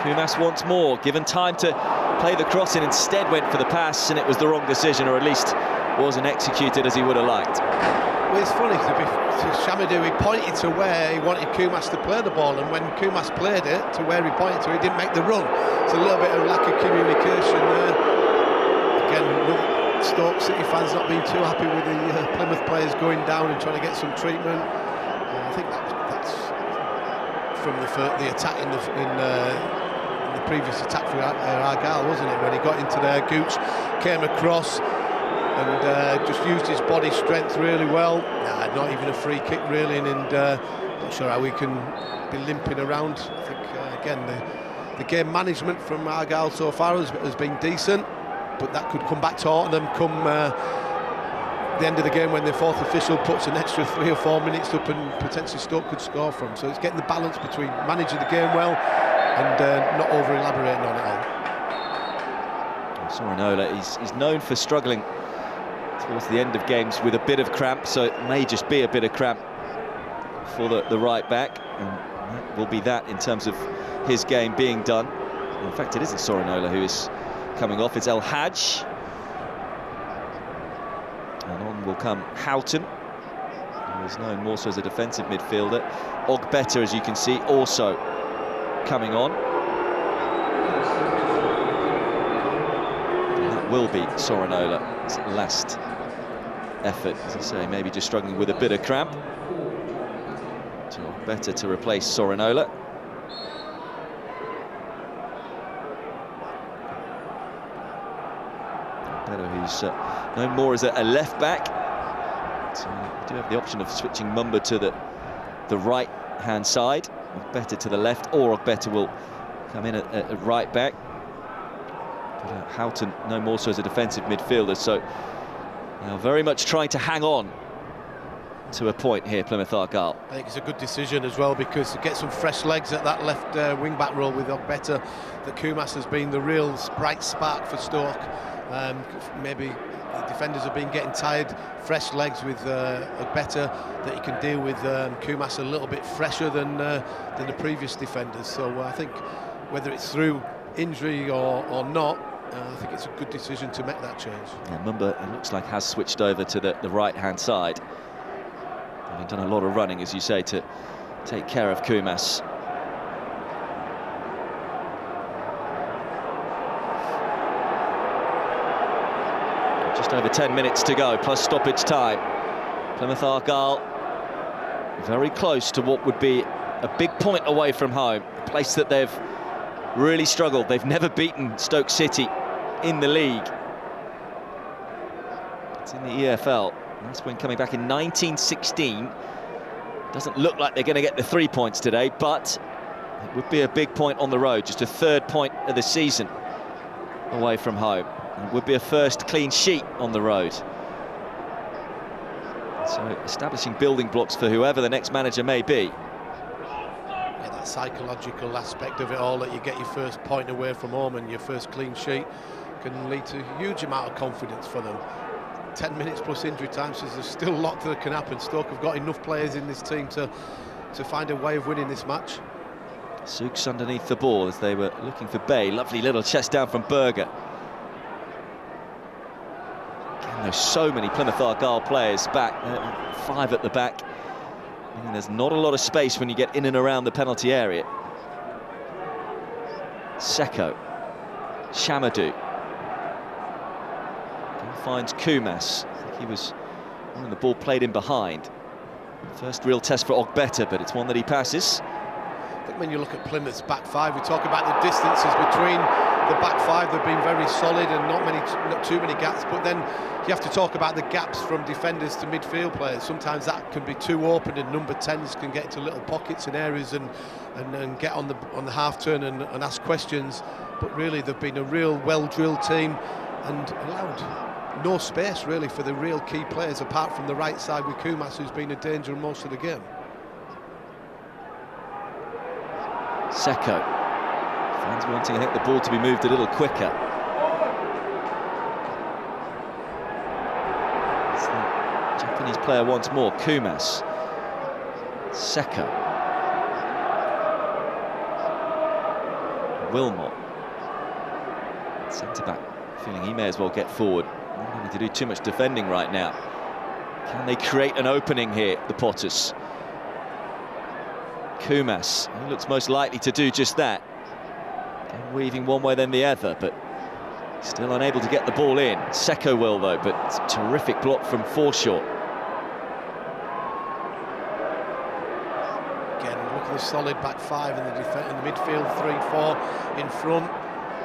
Kumas once more, given time to play the cross in, instead went for the pass, and it was the wrong decision, or at least wasn't executed as he would have liked. Well, it's funny, to Chamadou, he pointed to where he wanted Kumas to play the ball, and when Kumas played it to where he pointed to, he didn't make the run. It's a little bit of lack of communication there. Again, Stoke City fans not being too happy with the Plymouth players going down and trying to get some treatment. I think that's from the attack in the previous attack for Argyle, wasn't it? When he got into there, Gooch came across and just used his body strength really well. Not even a free kick really, and not sure how we can be limping around. I think again the game management from Argyle so far has been decent, but that could come back to haunt them come the end of the game when the fourth official puts an extra 3 or 4 minutes up and potentially Stoke could score from. So it's getting the balance between managing the game well and not over-elaborating on it all. Sorinola, he's known for struggling towards the end of games with a bit of cramp, so it may just be a bit of cramp for the right back, and that will be that in terms of his game being done. In fact, it isn't Sorinola who is coming off, it's El Hadj. And on will come Houghton, who is known more so as a defensive midfielder. Ogbeta, as you can see, also coming on. And that will be Sorinola's last effort, as I say, maybe just struggling with a bit of cramp. So better to replace Sorinola. Better, who's known more as a left back. So we do have the option of switching Mumba to the right hand side, Better to the left, or Better will come in at right back. But Houghton no more so as a defensive midfielder, so very much trying to hang on to a point here, Plymouth Argyle. I think it's a good decision as well, because to get some fresh legs at that left wing-back role with Ogbeta, that Kumas has been the real bright spark for Stoke. Maybe the defenders have been getting tired. Fresh legs with Ogbeta, that he can deal with Kumas a little bit fresher than the previous defenders. So I think whether it's through injury or not, I think it's a good decision to make that change. Yeah, Mumba, it looks like, has switched over to the right-hand side. Having done a lot of running, as you say, to take care of Kumas. Just over 10 minutes to go, plus stoppage time. Plymouth Argyle very close to what would be a big point away from home, a place that they've really struggled. They've never beaten Stoke City in the league. It's in the EFL. That's when coming back in 1916. Doesn't look like they're going to get the 3 points today, but it would be a big point on the road, just a third point of the season away from home. And it would be a first clean sheet on the road. So establishing building blocks for whoever the next manager may be. Yeah, that psychological aspect of it all, that you get your first point away from home and your first clean sheet, can lead to a huge amount of confidence for them. 10 minutes plus injury time, so there's still a lot that can happen. Stoke have got enough players in this team to find a way of winning this match. Souks underneath the ball as they were looking for Bay. Lovely little chest down from Berger. Again, there's so many Plymouth Argyle players back, 5 at the back. And there's not a lot of space when you get in and around the penalty area. Seko, Shamadou. Finds Kumas. I think he was when the ball played in behind. First real test for Ogbeta, but it's one that he passes. I think when you look at Plymouth's back 5, we talk about the distances between the back 5. They've been very solid and not too many gaps, but then you have to talk about the gaps from defenders to midfield players. Sometimes that can be too open, and number 10s can get into little pockets and areas and get on the half turn and ask questions. But really, they've been a real well-drilled team and allowed no space really for the real key players, apart from the right side with Kumas, who's been a danger in most of the game. Seko. Fans wanting, I think, the ball to be moved a little quicker. It's the Japanese player once more, Kumas. Seko. Wilmot. Centre-back feeling he may as well get forward. Not need to do too much defending right now. Can they create an opening here, the Potters? Kumas, he looks most likely to do just that. Again, weaving one way then the other, but still unable to get the ball in. Seko will though, but it's a terrific block from Forshaw. Again, look at the solid back 5 and the midfield 3-4 in front.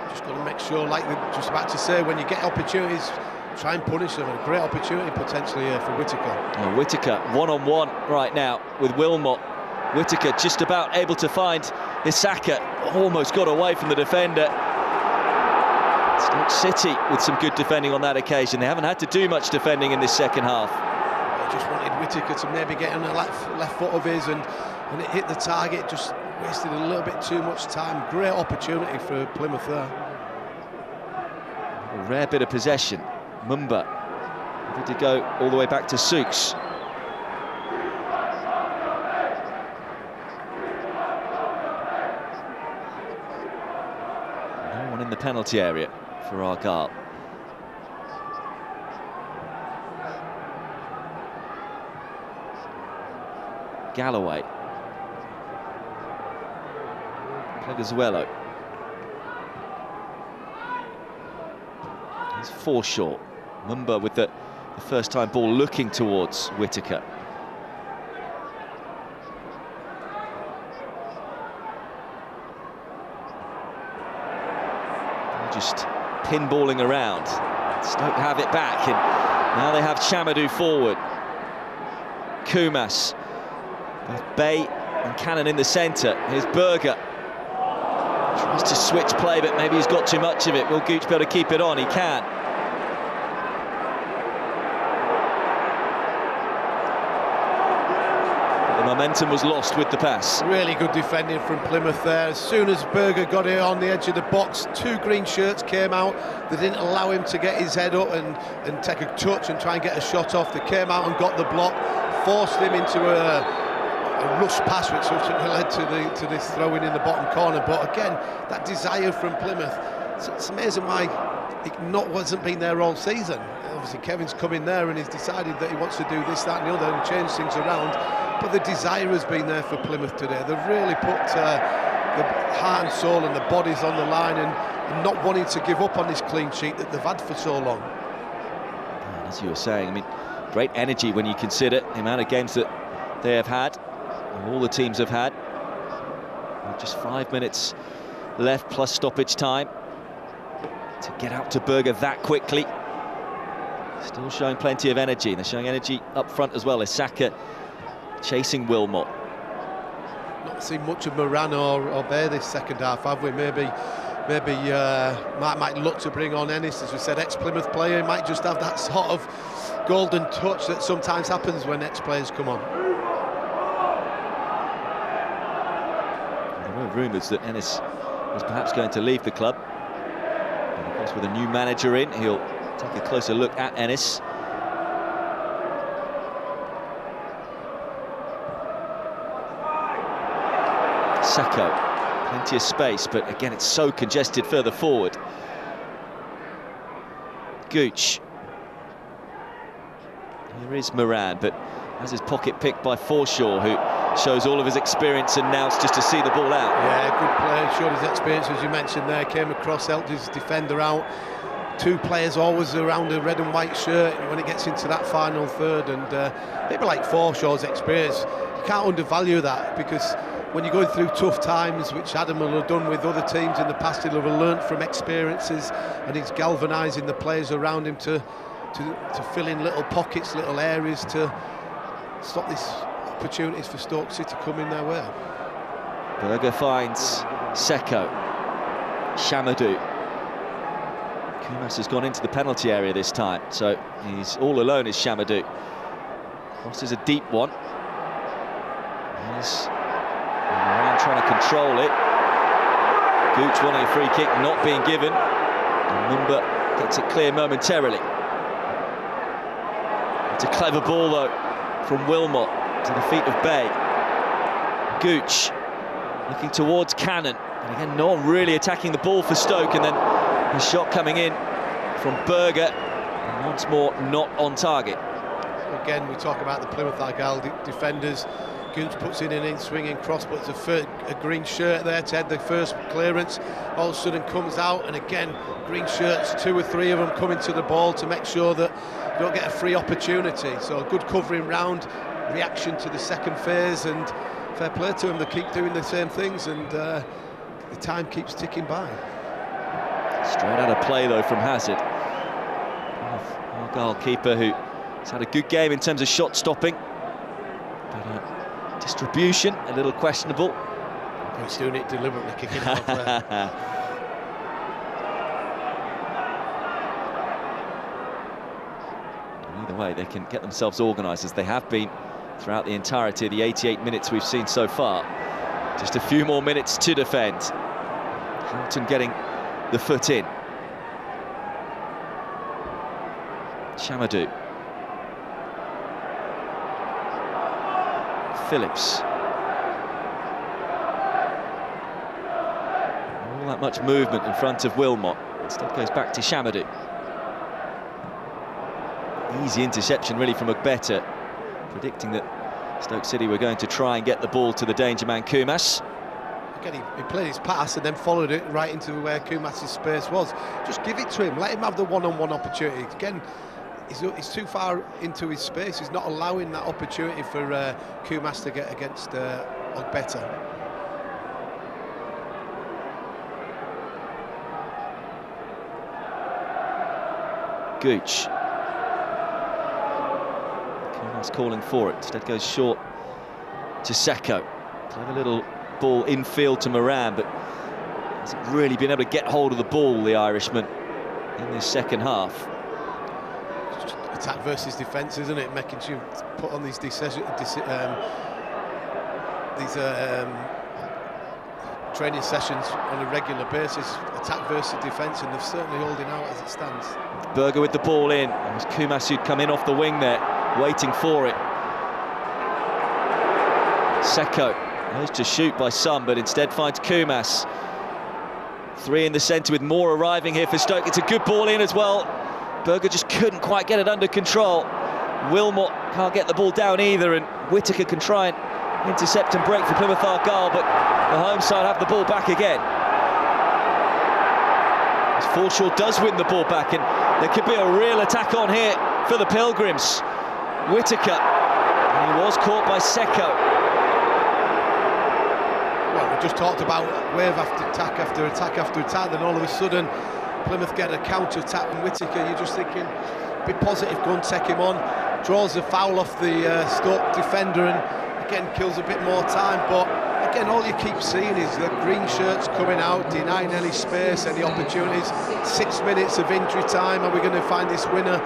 Just got to make sure, like we're just about to say, when you get opportunities, try and punish them. A great opportunity potentially for Whittaker. Oh, Whittaker one-on-one right now with Wilmot. Whittaker just about able to find Isaka. Almost got away from the defender. Stoke City with some good defending on that occasion. They haven't had to do much defending in this second half. They just wanted Whittaker to maybe get on the left foot of his, and when it hit the target, just wasted a little bit too much time. Great opportunity for Plymouth there. A rare bit of possession. Mumba ready to go all the way back to Souks. No one in the penalty area for Argyle. Galloway. Pleguezuelo. He's Forshaw. Mumba with the first time ball looking towards Whittaker. Just pinballing around. Stoke have it back, and now they have Shamadou forward. Kumas. Both Bay and Cannon in the centre. Here's Berger. Tries to switch play, but maybe he's got too much of it. Will Gooch be able to keep it on? He can. But the momentum was lost with the pass. Really good defending from Plymouth there. As soon as Berger got it on the edge of the box, 2 green shirts came out. They didn't allow him to get his head up and take a touch and try and get a shot off. They came out and got the block, forced him into a rush pass, which ultimately led to this throw-in in the bottom corner. But again, that desire from Plymouth, it's amazing why it wasn't been there all season. Obviously Kevin's come in there and he's decided that he wants to do this, that and the other and change things around, but the desire has been there for Plymouth today. They've really put the heart and soul and the bodies on the line, and not wanting to give up on this clean sheet that they've had for so long. as you were saying, I mean, great energy when you consider the amount of games that they have had, all the teams have had. Just 5 minutes left plus stoppage time to get out to Berger that quickly. Still showing plenty of energy. They're showing energy up front as well as Saka chasing Wilmot. Not seen much of Moran or Bear this second half, have we? Maybe might look to bring on Ennis, as we said, ex-Plymouth player. Might just have that sort of golden touch that sometimes happens when ex-players come on. There were rumours that Ennis was perhaps going to leave the club. And of course, with a new manager in, he'll take a closer look at Ennis. Seko, plenty of space, but again, it's so congested further forward. Gooch. Here is Moran, but has his pocket picked by Forshaw, who shows all of his experience and now it's just to see the ball out. Yeah, good player, showed his experience, as you mentioned there, came across, helped his defender out. Two players always around a red and white shirt when it gets into that final third, and maybe like Forshaw's experience, you can't undervalue that, because when you're going through tough times, which Adam will have done with other teams in the past, he'll have learnt from experiences, and he's galvanising the players around him to fill in little pockets, little areas to stop these opportunities for Stoke City coming their way. Berger finds Seko. Shamadou. Kumas has gone into the penalty area this time, so he's all alone is Shamadou. Crosses a deep one. He's around trying to control it. Gooch wanting a free kick, not being given. And Mumba gets it clear momentarily. It's a clever ball though from Wilmot to the feet of Bay. Gooch looking towards Cannon, and again no one really attacking the ball for Stoke, and then the shot coming in from Berger, and once more not on target. Again, we talk about the Plymouth Argyle defenders. Gooch puts in an in-swinging cross, but it's a green shirt there to head the first clearance. All of a sudden comes out, and again, green shirts, 2 or 3 of them coming to the ball to make sure that you don't get a free opportunity. So a good covering round, reaction to the second phase, and fair play to them. They keep doing the same things, and the time keeps ticking by. Straight out of play though from Hazard. Argyle keeper who has had a good game in terms of shot stopping, but distribution a little questionable. He's doing it deliberately, kicking it off there. Either way, they can get themselves organised, as they have been throughout the entirety of the 88 minutes we've seen so far. Just a few more minutes to defend. Hamilton getting the foot in. Shamadou. Phillips. All that much movement in front of Wilmot. Instead goes back to Shamadou. Easy interception really from Ogbeta, predicting that Stoke City were going to try and get the ball to the danger man Kumas. Again, he played his pass and then followed it right into where Kumas' space was. Just give it to him, let him have the one-on-one opportunity. Again, he's too far into his space. He's not allowing that opportunity for Kumas to get against Ogbeta. Gooch. Kumas calling for it. Instead goes short to Seko. Clever little ball infield to Moran, but hasn't really been able to get hold of the ball, the Irishman, in this second half. Attack versus defence, isn't it? Making you put on these training sessions on a regular basis. Attack versus defence, and they're certainly holding out as it stands. Berger with the ball in. It was Kumas who'd come in off the wing there, waiting for it. Seko goes to shoot by some, but instead finds Kumas. 3 in the centre with more arriving here for Stoke. It's a good ball in as well. Berger just couldn't quite get it under control. Wilmot can't get the ball down either, and Whittaker can try and intercept and break for Plymouth Argyle, but the home side have the ball back again. As Forshaw does win the ball back, and there could be a real attack on here. for the Pilgrims. Whittaker, and he was caught by Secco. Well, we just talked about wave after attack after attack after attack, then all of a sudden Plymouth get a counter-attack from Whittaker. You're just thinking, be positive, go and take him on. Draws the foul off the Stoke defender and again kills a bit more time, but again all you keep seeing is the green shirts coming out, denying any space, any opportunities. 6 minutes of injury time. Are we going to find this winner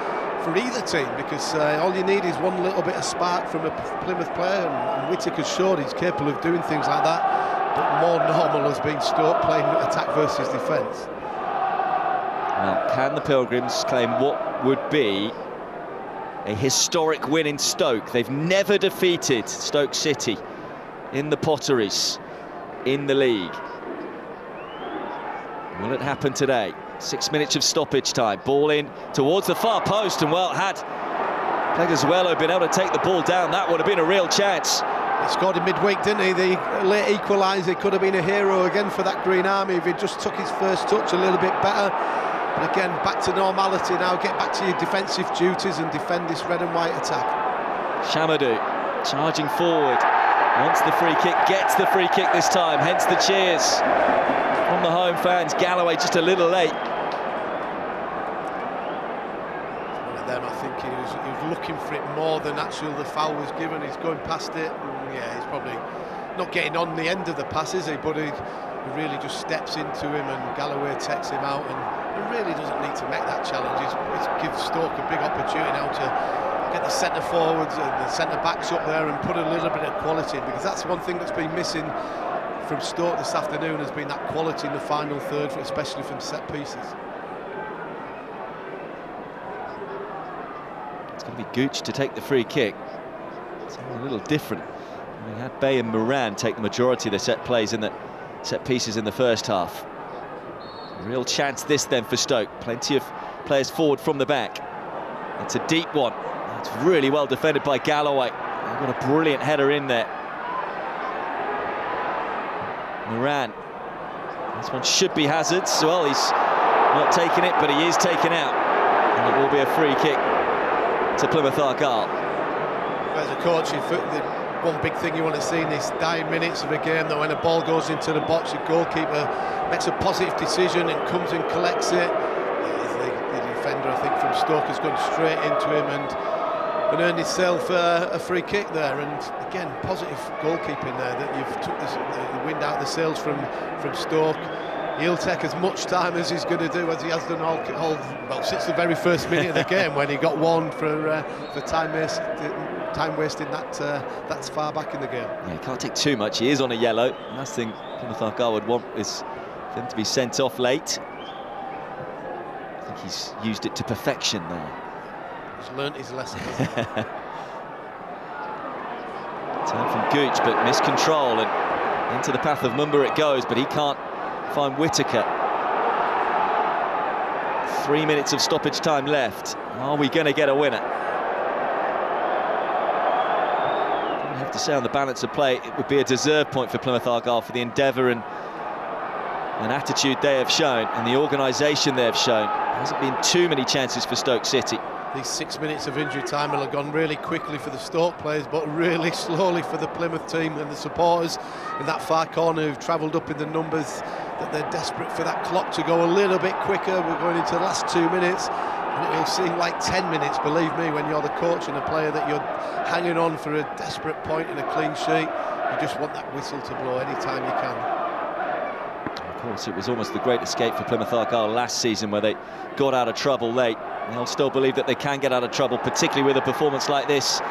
for either team? Because all you need is one little bit of spark from a Plymouth player, and Whittaker's showed he's capable of doing things like that, but more normal has been Stoke playing attack versus defence. Well, can the Pilgrims claim what would be a historic win in Stoke? They've never defeated Stoke City in the Potteries in the league. Will it happen today? 6 minutes of stoppage time. Ball in towards the far post, and well, had Pleguezuelo been able to take the ball down, that would have been a real chance. He scored in midweek, didn't he? The late equaliser. Could have been a hero again for that Green Army if he just took his first touch a little bit better. But again, back to normality now. Get back to your defensive duties and defend this red and white attack. Chamadou charging forward, wants the free kick, gets the free kick this time, hence the cheers from the home fans. Galloway just a little late. One of them, I think he was looking for it more than actually the foul was given. He's going past it. Yeah, he's probably not getting on the end of the pass, is he? But he really just steps into him, and Galloway takes him out, and really doesn't need to make that challenge. It gives Stoke a big opportunity now to get the centre forwards and the centre backs up there and put a little bit of quality in, because that's one thing that's been missing from Stoke this afternoon, has been that quality in the final third, especially from set pieces. It's going to be Gooch to take the free kick. It's a little different. We had Bay and Moran take the majority of the set plays in the set pieces in the first half. A real chance this then for Stoke. Plenty of players forward from the back. It's a deep one. It's really well defended by Galloway. They've got a brilliant header in there. Moran. This one should be Hazard's. Well, he's not taking it, but he is taken out. And it will be a free kick to Plymouth Argyle. As a coach, the one big thing you want to see in these dying minutes of a game, that when a ball goes into the box, your goalkeeper makes a positive decision and comes and collects it. The defender, I think, from Stoke has gone straight into him and earned himself a free kick there. And again, positive goalkeeping there, that you've took the wind out of the sails from Stoke. He'll take as much time as he's going to do, as he has done all well, since the very first minute of the game, when he got warned for time wasting that's far back in the game. Yeah, he can't take too much. He is on a yellow. The last thing Plymouth Argyle would want is for him to be sent off late. I think he's used it to perfection there. He's learnt his lesson. Turn from Gooch, but miscontrol, and into the path of Mumba it goes, but he can't find Whittaker. 3 minutes of stoppage time left. Are we going to get a winner? I have to say, on the balance of play, it would be a deserved point for Plymouth Argyle for the endeavour and attitude they have shown, and the organisation they have shown. There hasn't been too many chances for Stoke City. These 6 minutes of injury time will have gone really quickly for the Stoke players, but really slowly for the Plymouth team and the supporters in that far corner who've travelled up in the numbers, that they're desperate for that clock to go a little bit quicker. We're going into the last 2 minutes, and it will seem like 10 minutes, believe me, when you're the coach and a player that you're hanging on for a desperate point and a clean sheet. You just want that whistle to blow any time you can. Of course, it was almost the great escape for Plymouth Argyle last season, where they got out of trouble late. They'll still believe that they can get out of trouble, particularly with a performance like this.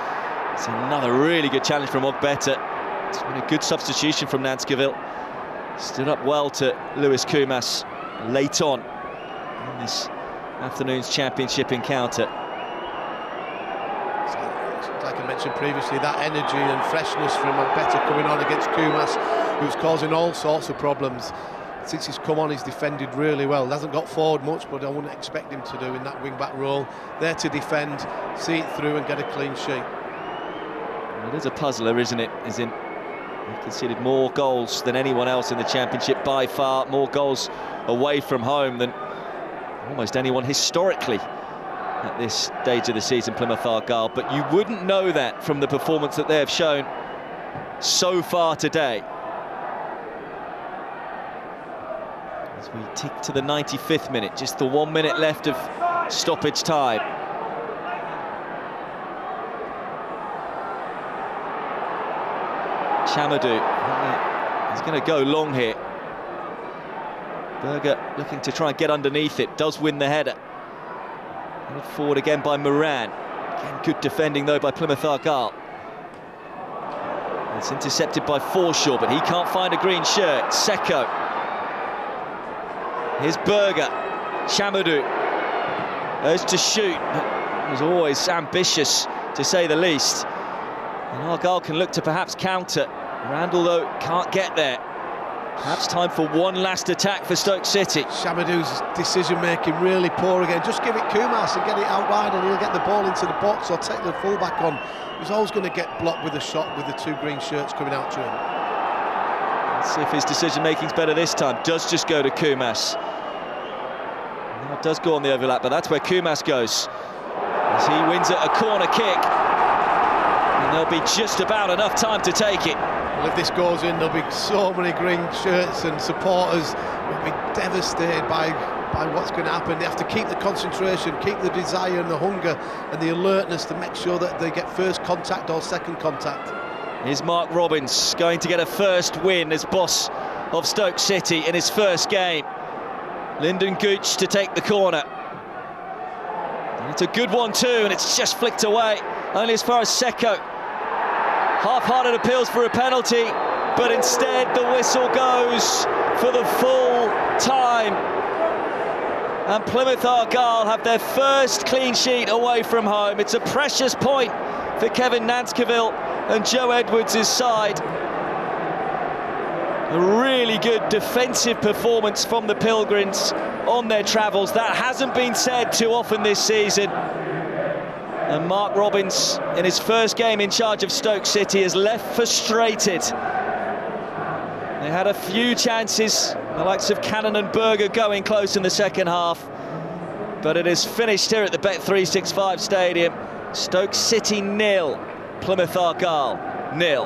It's another really good challenge from Ogbeta. It's been a good substitution from Nanskaville. Stood up well to Lewis Kumas late on in this afternoon's championship encounter. Like I mentioned previously, that energy and freshness from Ogbeta coming on against Kumas, who's causing all sorts of problems. Since he's come on, he's defended really well. Hasn't got forward much, but I wouldn't expect him to do in that wing-back role. There to defend, see it through and get a clean sheet. Well, it is a puzzler, isn't it? As in, they've conceded more goals than anyone else in the Championship by far, more goals away from home than almost anyone historically at this stage of the season, Plymouth Argyle, but you wouldn't know that from the performance that they have shown so far today. As we tick to the 95th minute, just the 1 minute left of stoppage time. Chamadou, he's going to go long here. Berger looking to try and get underneath it, does win the header. Headed forward again by Moran. Again, good defending though by Plymouth Argyle. It's intercepted by Forshaw, but he can't find a green shirt. Seko. Here's Berger. Chamadou. Goes to shoot. He was always ambitious, to say the least. And Argyle can look to perhaps counter. Randall, though, can't get there. Perhaps time for one last attack for Stoke City. Chamadou's decision-making really poor again. Just give it Kumas and get it out wide and he'll get the ball into the box or take the full-back on. He's always going to get blocked with a shot with the two green shirts coming out to him. Let's see if his decision-making's better this time. Does just go to Kumas. Now it does go on the overlap, but that's where Kumas goes. As he wins a corner kick. And there'll be just about enough time to take it. Well, if this goes in, there'll be so many green shirts and supporters will be devastated by what's going to happen. They have to keep the concentration, keep the desire and the hunger and the alertness to make sure that they get first contact or second contact. Here's Mark Robins going to get a first win as boss of Stoke City in his first game. Lyndon Gooch to take the corner. And it's a good one too, and it's just flicked away, only as far as Seko. Half-hearted appeals for a penalty, but instead the whistle goes for the full time. And Plymouth Argyle have their first clean sheet away from home. It's a precious point for Kevin Nanskaville and Joe Edwards' side. A really good defensive performance from the Pilgrims on their travels. That hasn't been said too often this season. And Mark Robins, in his first game in charge of Stoke City, is left frustrated. They had a few chances, the likes of Cannon and Berger going close in the second half. But it is finished here at the Bet365 Stadium. Stoke City 0, Plymouth Argyle 0.